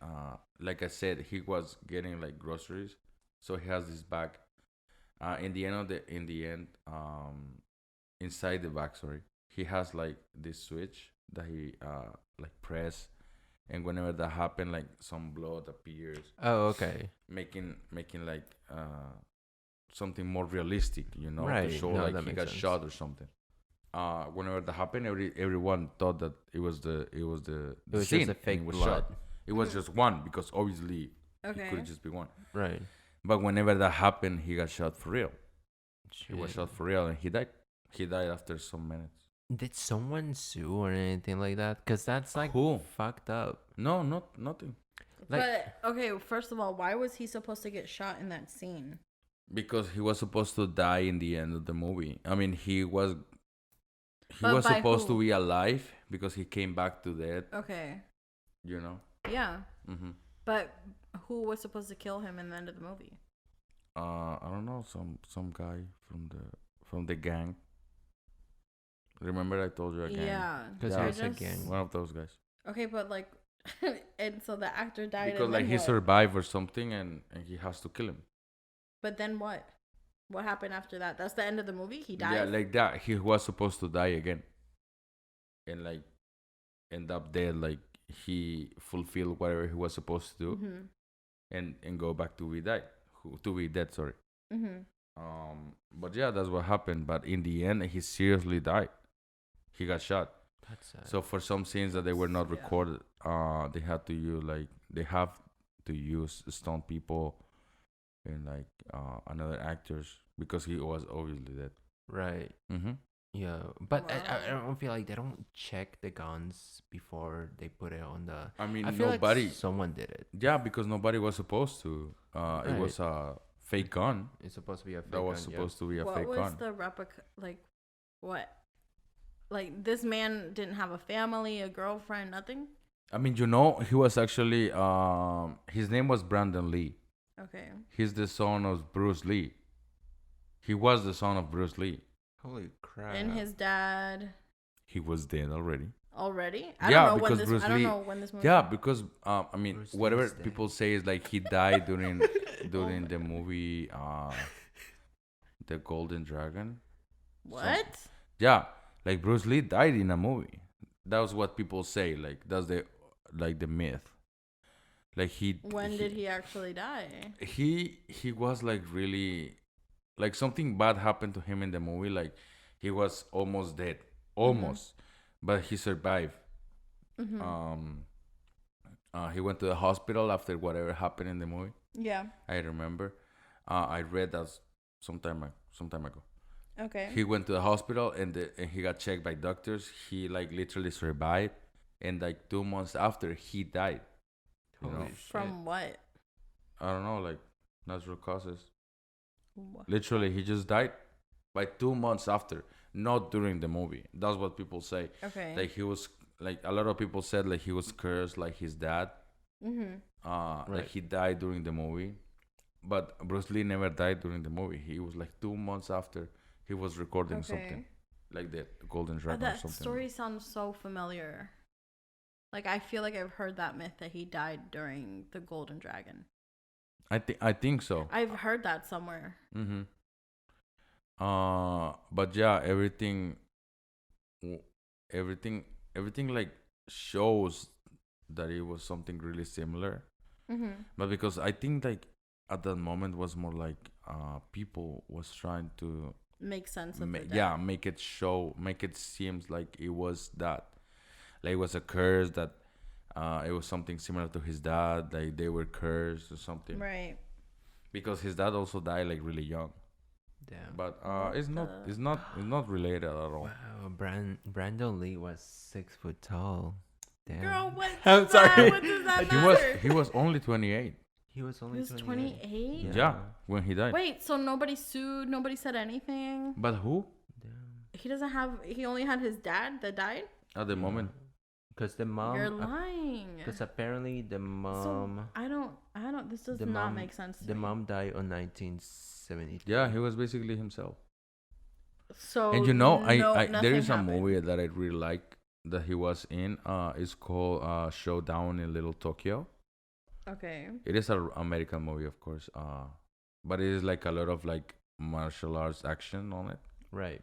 like I said, he was getting like groceries, so he has this bag. In the end, inside the bag, sorry, he has like this switch that he like press, and whenever that happen, like some blood appears, Oh, okay. making like something more realistic, Right. to show No, like that he makes got sense. shot or something. Whenever that happened, everyone thought that it was the It was scene just a and fake he was blood. shot. It was just one, because obviously it Okay. could just be one. Right. But whenever that happened, he got shot for real. He was Shit. shot for real, and he died. He died after some minutes. Did someone sue or anything like that? Because that's like Who? fucked up. No, nothing. Like- But okay, first of all, why was he supposed to get shot in that scene? Because he was supposed to die in the end of the movie. I mean, he was But by supposed to who? be alive because he came back to death. Okay. Yeah. Mm-hmm. But who was supposed to kill him in the end of the movie? I don't know, some guy from the gang. Remember I told you a gang? Yeah. Because Yeah. there's a gang. One of those guys. Okay, but like, and so the actor died. Because and like then he what? survived or something, and he has to kill him. But then what? What happened after that? That's the end of the movie. He died. Yeah, like that. He was supposed to die again, and like end up dead. Like he fulfilled whatever he was supposed to do, Mhm. and go back to be dead. To be dead, sorry. Mhm. But yeah, that's what happened. But in the end, he seriously died. He got shot. That's sad. So for some scenes that they were not Yeah. recorded, they had to use stunt people and like another actors, because he was obviously dead. Right. Mm-hmm. Yeah. But I Wow. don't feel like they don't check the guns before they put it on the. I mean, I feel nobody. like someone did it. Yeah, because nobody was supposed to. It was a fake gun. It's supposed to be a fake That was gun, yeah. supposed to be a What fake was gun. the replica? Like, what? Like this man didn't have a family, a girlfriend, nothing. I mean, he was actually. His name was Brandon Lee. Okay. He's the son of Bruce Lee. He was the son of Bruce Lee. Holy crap. And his dad. he was dead already. Already? Because Bruce I don't Lee. know when this movie. Yeah, because I mean, Bruce whatever Lee's dead. people say is like he died during the movie, the Golden Dragon. What? Yeah, like Bruce Lee died in a movie. That was what people say. Like that's the myth. Like When did he actually die? he was like really like something bad happened to him in the movie. Like he was almost dead, almost, but he survived. He went to the hospital after whatever happened in the movie. Yeah. I remember. I read that some time ago. Okay. He went to the hospital and he got checked by doctors. He like literally survived, and like 2 months after he died. You know, Holy shit. From what? I don't know, like natural causes. What? Literally, he just died by 2 months after, not during the movie. That's what people say. Okay. Like he was like a lot of people said like he was cursed, like his dad. Mm-hmm. Like he died during the movie, but Bruce Lee never died during the movie. He was like 2 months after he was recording something, like the Golden Dragon or That something. story sounds so familiar. Like I feel like I've heard that myth that he died during the Golden Dragon. I think so. I've heard that somewhere. Mm-hmm. But yeah, everything like shows that it was something really similar. Mm-hmm. But because I think like at that moment was more like people was trying to Makes sense of the death. make it seems like it was that, like it was a curse, that it was something similar to his dad, like they were cursed or something. Right. Because his dad also died like really young. Damn. But it's not related at all. Wow, Brandon Lee was 6 foot tall. Damn. Girl, what? I'm does sorry. That, what does that He matter? was only 28. He was He only was 28. 28? Yeah, when he died. Wait, so nobody sued? Nobody said anything? But who Damn. He only had his dad that died? at the moment? Because the mom. You're lying. Because apparently the mom. I don't, this does the not mom, make sense to The me. mom died on 1973. Yeah, he was basically himself. So, And you know, I there nothing is a happened. movie that I really like that he was in. It's called Showdown in Little Tokyo. Okay. It is an American movie, of course. But it is like a lot of like martial arts action on it, Right.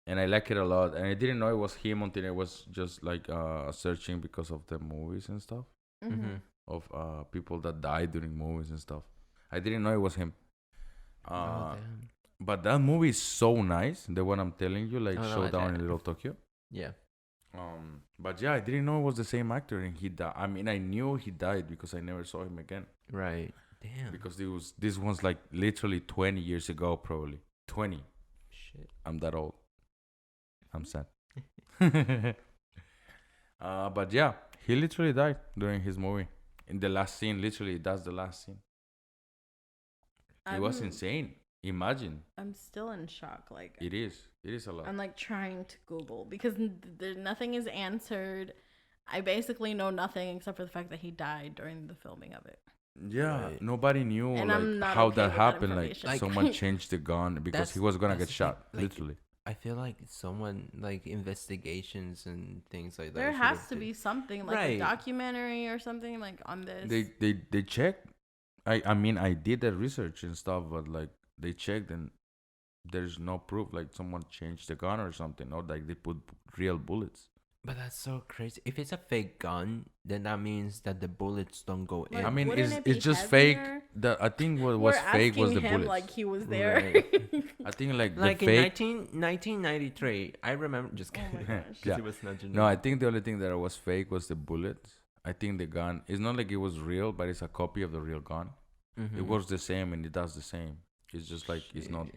and I like it a lot. And I didn't know it was him until I was just like searching because of the movies and stuff Mm-hmm. of people that died during movies and stuff. I didn't know it was him. Oh, damn. But that movie is so nice. The one I'm telling you, like Oh, no, Showdown I- in Little Tokyo. Yeah. But yeah, I didn't know it was the same actor, and he died. I mean, I knew he died because I never saw him again. Right. Damn. Because this one's like literally 20 years ago, probably 20. Shit. I'm that old. I'm sad. But yeah, he literally died during his movie. In the last scene, literally, that's the last scene. It was insane. Imagine. I'm still in shock. Like, It is a lot. I'm like trying to Google because nothing is answered. I basically know nothing except for the fact that he died during the filming of it. Yeah, Right. nobody knew And like I'm not how okay that with that happened. information. Like Like- someone changed the gun because he was gonna that's get the shot. thing, like, Literally. I feel like someone like investigations and things like that. There should has have to did- be something like a Right. documentary or something like on this. They checked. I mean I did the research and stuff, but like they checked and there's no proof like someone changed the gun or something, or like they put real bullets. But that's so crazy. If it's a fake gun, then that means that the bullets don't go in. Like, I mean wouldn't it's it be it's just fake. heavier? I think what We're was fake was the asking him bullets. like he was there. Right. I think like Like the in fake. 1993, I remember. Just Oh my kidding. gosh. 'Cause Yeah. it was not No, I think the only thing that was fake was the bullets. I think the gun. It's not like it was real, but it's a copy of the real gun. Mm-hmm. It works the same and it does the same. It's just like it's not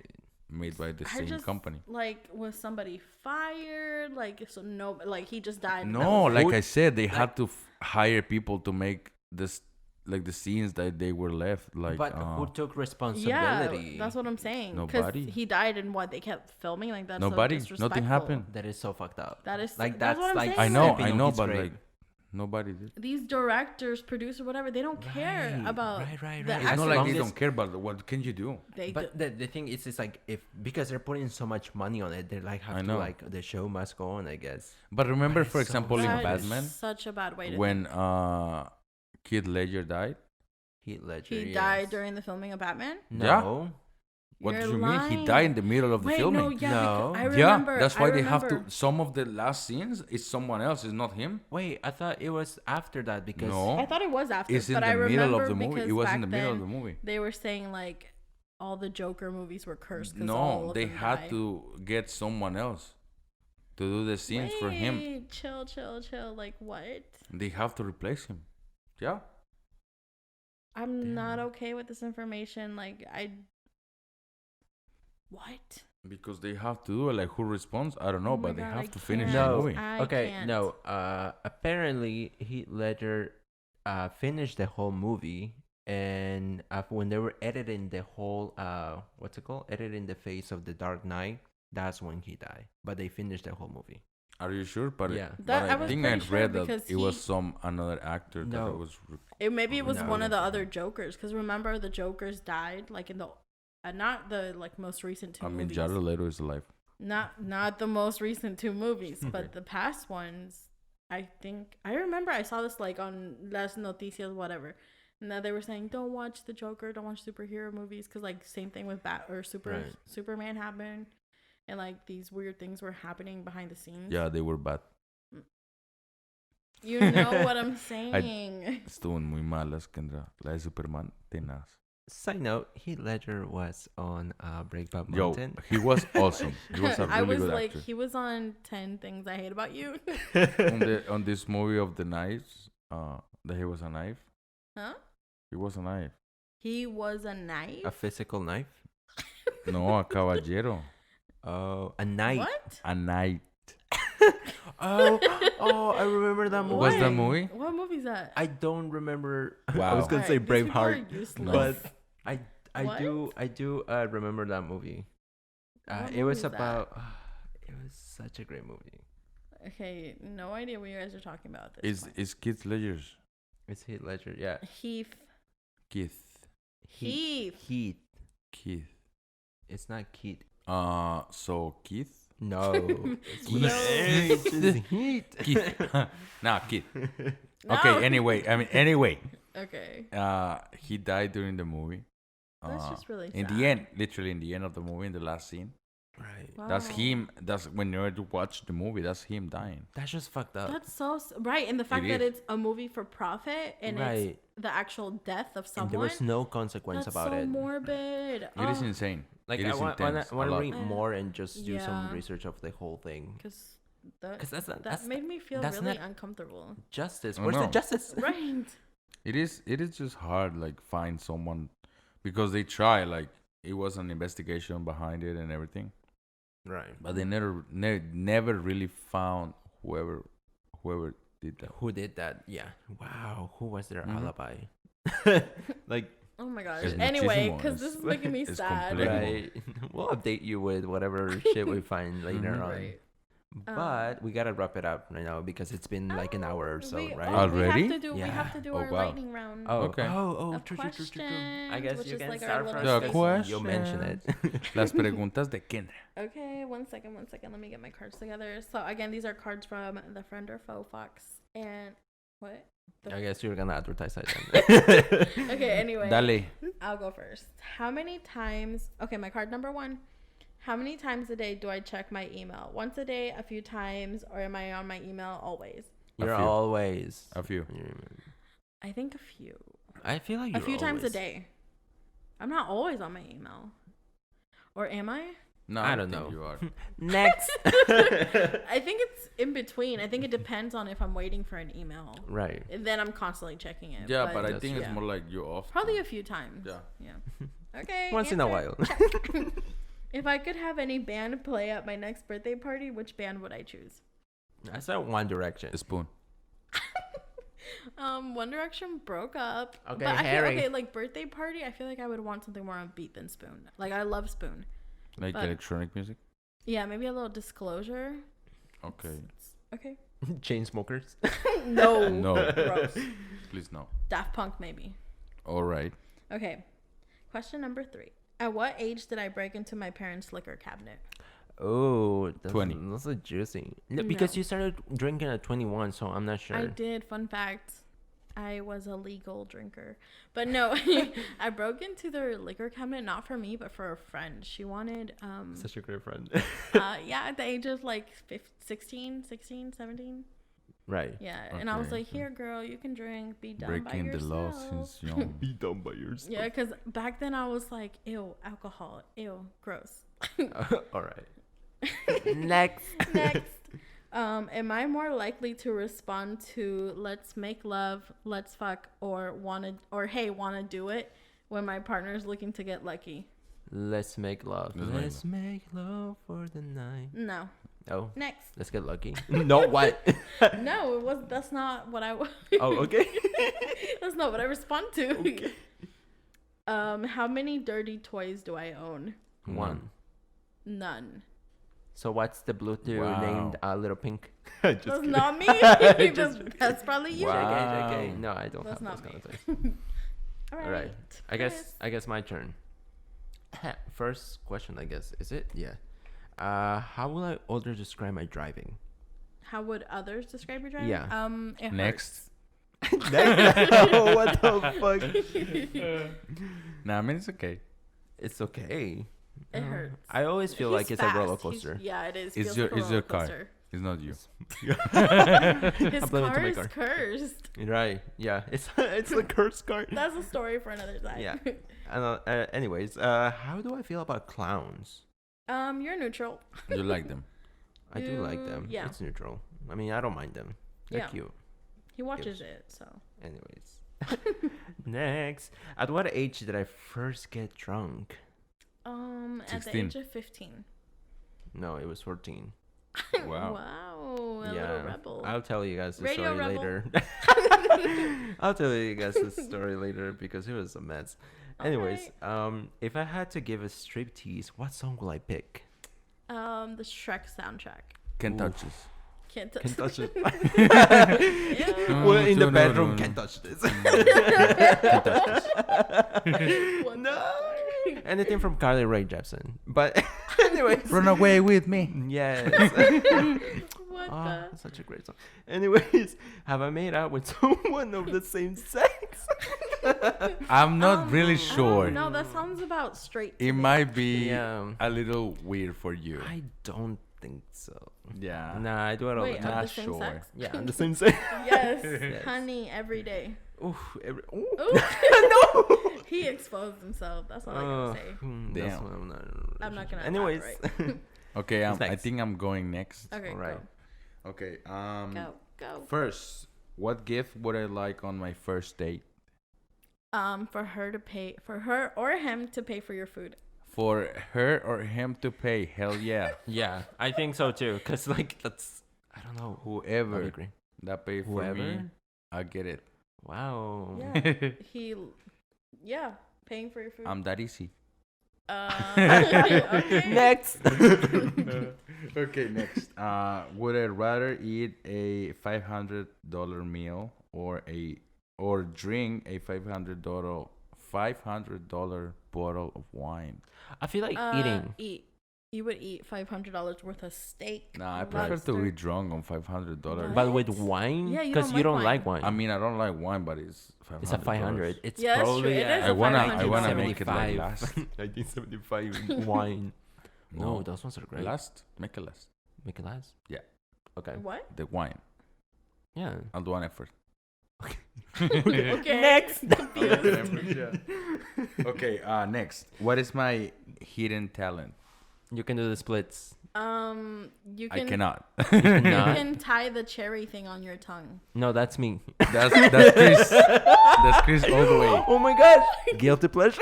made by the I same just- company. Like, was somebody fired? Like, so no, like he just died. and that No, was it? like Who- I said, they had to hire people to make this, like the scenes that they were left. Like, But who took Yeah, responsibility? that's what I'm saying. Nobody. Because he died and what they kept filming like that. Nobody, so nothing disrespectful. happened. That is so fucked up. That is like that's what I'm like saying. I know, stepping on but his grave. like, Nobody did. These directors, producers, whatever, they don't care Right, about right. the As It's not long like they as- don't care, but what can you do? They But the thing is, it's like because they're putting so much money on it, they're like I have to know. like the show must go on, I guess. But remember, But for it's so example, in selfish. Batman, such a bad way to when Kid Ledger died. Heath Ledger. he yes. died during the filming of Batman. No. What You're do you mean? He lying. died in the middle of the Wait, filming. no, yeah, No. I remember. Yeah, that's why I they have remember. to. Some of the last scenes is someone else. It's not him. Wait, I thought it was after that because No, I thought it was after, it's in but the I middle remember of the movie. because It was back in the middle of then the movie. they were saying like all the Joker movies were cursed. 'Cause all No, of they them had died. to get someone else to do the scenes for him. Wait, chill. Like what? They have to replace him. Yeah. I'm not Damn. okay with this information. Like what? Because they have to do it. Like who responds? I don't know, Oh my but they God, have I to finish can't. the no. movie. I Okay, can't. no. Apparently Heath Ledger finished the whole movie, and when they were editing the whole what's it called? Editing the face of the Dark Knight. That's when he died. But they finished the whole movie. Are you sure? But Yeah. but That- I I was think I pretty sure read that because it was he- another actor that No. it was. Maybe it was No, one of the no. other Jokers. Because remember, the Jokers died like in the not the like most recent two I mean, movies. Jared Leto is alive. Not the most recent two movies, but the past ones. I think I remember I saw this like on Las Noticias, whatever. And that they were saying, don't watch the Joker, don't watch superhero movies, because like same thing with Right. Superman happened, and like these weird things were happening behind the scenes. Yeah, they were bad. You know what I'm saying. Estuvo muy malas, Kendra. La de Superman, tenaz. Side note: Heath Ledger was on Breakbulk Yo, Mountain. he was awesome. He was a really I was good like, actor. he was on 10 Things I Hate About You. On this movie of the knives, that he was a knife. Huh? He was a knife. He was a knife. A physical knife. No, a caballero. Oh, a knight. What? A knight. Oh, I remember that movie. What's that What? movie? What movie is that? I don't remember. I Wow. was gonna say Alright, these people are Braveheart, useless. but I What? do remember that movie. What It was movie is that? about. It was such a great movie. Okay, no idea what you guys are talking about. At this point. Is Keith Ledger's. It's Heath Ledger. Yeah. Heath. Keith. Heath. Keith. It's not Keith. So Keith? No. It's No. It's just Heath. Keith. Nah, Keith. No. Okay, anyway. Okay. He died during the movie. That's just really in sad. the end, literally in the end of the movie, in the last scene. Right. That's Wow. him. That's when you watch the movie. That's him dying. That's just fucked up. That's so right, and the fact It that is. it's a movie for profit and Right. it's the actual death of And someone. there was no consequence That's about so it. morbid. It is insane. Like it I is want intense. to a lot. read more and just do some Yeah. research of the whole thing. because Because that that's made me feel that's really not- uncomfortable. justice. I Where's the know. justice? Right. It is just hard, like find someone, because they try, like it was an investigation behind it and everything, Right. but they never really found whoever did that. Who did that? Yeah. Wow. Who was their Mhm. alibi? Like, Oh my gosh. Es Anyway, muchísimo, because this es- is making me es sad. complejo. right. We'll update you with whatever shit we find later Mhm. on. Right. But we gotta wrap it up right now because it's been like an hour or so, We- right? Already? We have to do Oh, our wow. lightning round. Oh, Okay. Of true. I questions, guess which you is can like our start little first. The 'cause You mention it. Las preguntas de Kendra. Okay, one second. Let me get my cards together. So again, these are cards from the Friend or Foe Fox. And what? I guess you're gonna advertise that then. Okay, anyway. Dale. I'll go first. How many times? Okay, my card number 1. How many times a day do I check my email? Once a day, a few times, or am I on my email always? You're few. always. A few. I think a few. I feel like A you're few times a always- day. I'm not always on my email. Or am I? No, I don't think know. You are. Next. I think it's in between. I think it depends on if I'm waiting for an email. Right. And then I'm constantly checking it. Yeah, but I That's think true. it's more like you off. Probably a few times. Yeah. Yeah. Okay. Once in a answer. while. If I could have any band play at my next birthday party, which band would I choose? I said One Direction. A spoon. One Direction broke up. Okay, but I Harry. feel, like birthday party, I feel like I would want something more upbeat than Spoon. Like I love Spoon. Like But- electronic music. Yeah, maybe a little Disclosure. Okay. Okay. Chain smokers. No. No. Gross. Please no. Daft Punk, maybe. All right. Okay. Question number 3. At what age did I break into my parents' liquor cabinet? Oh, that's 20. That's a juicy. No, because No. you started drinking at 21, so I'm not sure. I did. Fun fact. I was a legal drinker. But no, I broke into their liquor cabinet, not for me, but for a friend. She wanted, Such a great friend. yeah, at the age of like 16, 17. Right. Yeah. And I was Okay. like, here, girl, you can drink. Be done by Breaking the yourself. law since young. Be done by yourself. Yeah, because back then I was like, ew, alcohol. Ew, gross. All right. Next. Next. Am I more likely to respond to let's make love, let's fuck, or hey, wanna do it when my partner's looking to get lucky? Let's make love. Let's make Let's make love for the night. No. Oh, Next. let's get lucky. No, what? No, it was. That's not what I. Oh, okay. That's not what I respond to. Okay. How many dirty toys do I own? One. None. So what's the blue dude Wow. named Little Pink? That's not me. That's probably you. Wow. JK. No, I don't That's have not those me. kind of toys. All All right. I guess my turn. First question, I guess. Is it? Yeah. How will I order describe my driving? How would others describe your driving? Yeah. It Next. Oh, what the fuck? Nah, I mean it's okay. It's okay. It hurts. I always feel He's like it's fast. a roller coaster. Yeah, it is. It's Feels your like a it's your roller car. coaster. It's not you. His I'm blaming car to my is car. cursed. Right. Yeah. It's a curse card. That's a story for another time. Yeah. Anyways, how do I feel about clowns? You're neutral. You like them. I do like them. Yeah. It's neutral. I mean, I don't mind them. They're Yeah. cute. He watches it, so. Anyways. Next. At what age did I first get drunk? At the 16. age of 15. No, it was 14. Wow. Wow, a yeah. little rebel. I'll tell you guys the Radio story rebel. later. I'll tell you guys the story later because it was a mess. Anyways, if I had to give a striptease, what song will I pick? The Shrek soundtrack. Can't Ooh. touch this. Can't touch. Can't touch it. Ew. We're in the No, no, bedroom. no, Can't touch this. What No. Anything from Carly Rae Jepsen. But anyways. Run away with me. Yes. What Oh, the? that's such a great song. Anyways, have I made out with someone of the same sex? I'm not really sure. No, that sounds about straight. to It me. might be Yeah. a little weird for you. I don't think so. Yeah. Nah, I do it all Wait, the of time. Not the same sure. sex? Yeah, I'm the same sex. Yes, Yes. honey, every day. Oof, ooh. Ooh. He exposed himself. That's all I gotta say. That's Damn. what I'm not. I'm not gonna Anyways, elaborate. Okay, Who's I next? think I'm going next. Okay, Alright. Okay. go. Go. First, what gift would I like on my first date? For her or him to pay for your food. For her or him to pay? Hell yeah. yeah, I think so too. Cause like that's I don't know. I Whoever agree. that pay for Whoever. me, I get it. Wow. Yeah, paying for your food. I'm that easy. Okay. Next. Okay, next. Would I rather eat a $500 meal or drink a $500 bottle of wine? I feel like eating. You would eat $500 worth of steak. Nah, I prefer to be drunk on $500. But with What? wine, Yeah, you because don't you like don't like wine. I mean, I don't like wine, but it's $500. It's a 500. It's Yeah, that's true. probably It is I a wanna $500. make it like 75. last. 1975 wine. No, those ones are great. Last, make it last. Make it last. Yeah. Okay. What? The wine. Yeah. I'll do an effort. Okay. Next. Okay. Next. What is my hidden talent? You can do the splits. You I can. cannot. You Nah. can tie the cherry thing on your tongue. No, that's me. That's Chris. That's Chris all the way. Oh my god. Guilty pleasure.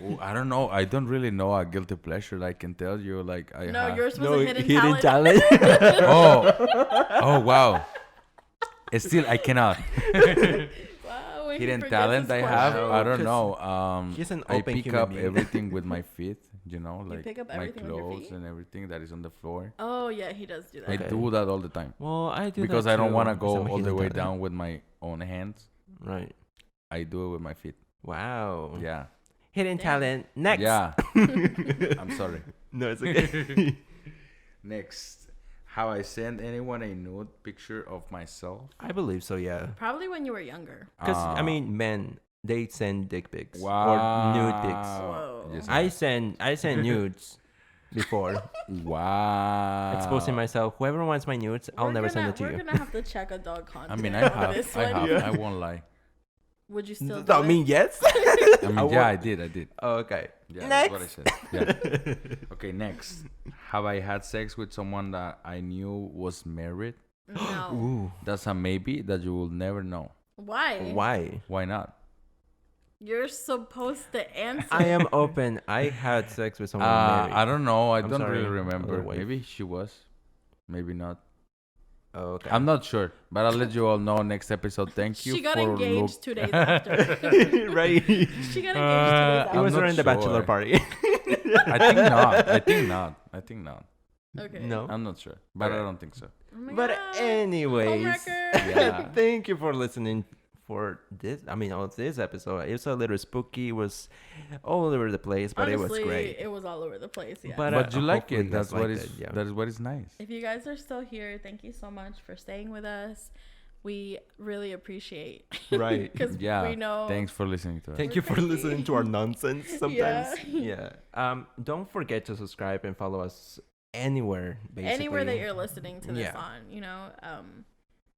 Ooh, I don't know. I don't really know a guilty pleasure. I can tell you, like I No, have. yours was a hidden talent. talent. Oh wow. Still, I cannot. Wow, when he Hidden forgets talent his I have. question. I don't Because know. he's an I open pick human up being. everything with my feet. You know, like pick up my everything with your clothes feet? and everything that is on the floor. Oh yeah, he does do that. I Okay. do that all the time Well, I do because that I don't too, want to because go I'm a all the hidden way talent. down with my own hands. Right. I do it with my feet. Wow. Yeah. Hidden Damn. talent. Next. Yeah. I'm sorry. No, it's okay. Next, have I sent anyone a nude picture of myself? I believe so, yeah. Probably when you were younger. Because, I Uh, mean, men, they send dick pics wow. or nude pics. Whoa. Yes, I send nudes before. Wow. Exposing myself. Whoever wants my nudes, I'll never send it to We're you. gonna have to check adult content. I mean, I on have. this I one. have. Yeah. I won't lie. Would you still? Do I mean, yes. I mean, I yeah, I won't- did. I did. Oh, okay. Yeah, Next. that's what I said. Yeah. Okay, next. Have I had sex with someone that I knew was married? it? No. Ooh. That's a maybe that you will never know. Why? Why? Why not? You're supposed to answer. I am open. I had sex with someone married. I don't know. I I'm don't sorry, really remember. other wife. Maybe she was. Maybe not. Oh, okay. I'm not sure, but I'll let you all know next episode. Thank you She got for engaged look. 2 days after. right. She got engaged 2 days after. It I'm was not during the bachelor sure. party. I think not. I think not. I think not. Okay. No. I'm not sure, but I Okay. don't think so. Oh my But God. anyways, Homewrecker. Yeah. thank you for listening for this. I mean, this episode. It was a little spooky. It was all over the place, but Honestly, it was great. it was all over the place. Yeah. But, But you like hopefully it. you That's guys what liked is. it, yeah. That is what is nice. If you guys are still here, thank you so much for staying with us. We really appreciate. Right. Because Yeah. we know. Thanks for listening to us. Thank We're you for crazy. listening to our nonsense sometimes. Yeah. Yeah. Don't forget to subscribe and follow us anywhere, basically. Anywhere that you're listening to this Yeah. on, you know.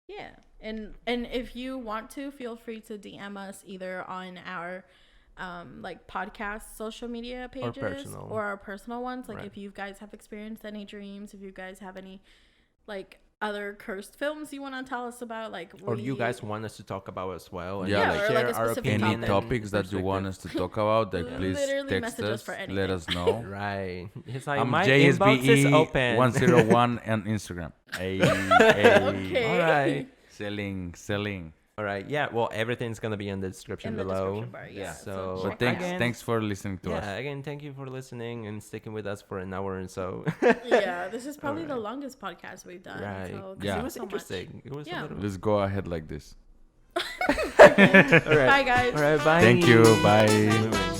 Yeah. And if you want to, feel free to DM us either on our like podcast social media pages personal. or our personal ones. Like Right. if you guys have experienced any dreams, if you guys have any like other cursed films you want to tell us about, like Or you guys want us to talk about as well. And Yeah, like or share like a our specific opinion Any and topics that you want us to talk about, that Yeah. please Literally text message us us. for Let anything. us know. Right. It's like I'm my inbox is open. JSBE101 on Instagram. Hey, Okay. All right. selling. All right. Yeah. Well, everything's gonna be in the description in the below. description bar. Yeah. So- check But it thanks, out. thanks for listening to Yeah. us. Again, thank you for listening and sticking with us for an hour and so. Yeah, this is probably the Alright. longest podcast we've done. Right. So 'Cause Yeah. It was so much. interesting. It was Yeah. a little. Let's go ahead like this. All right. Bye, guys. All right. Bye. Thank you. Bye. Moving.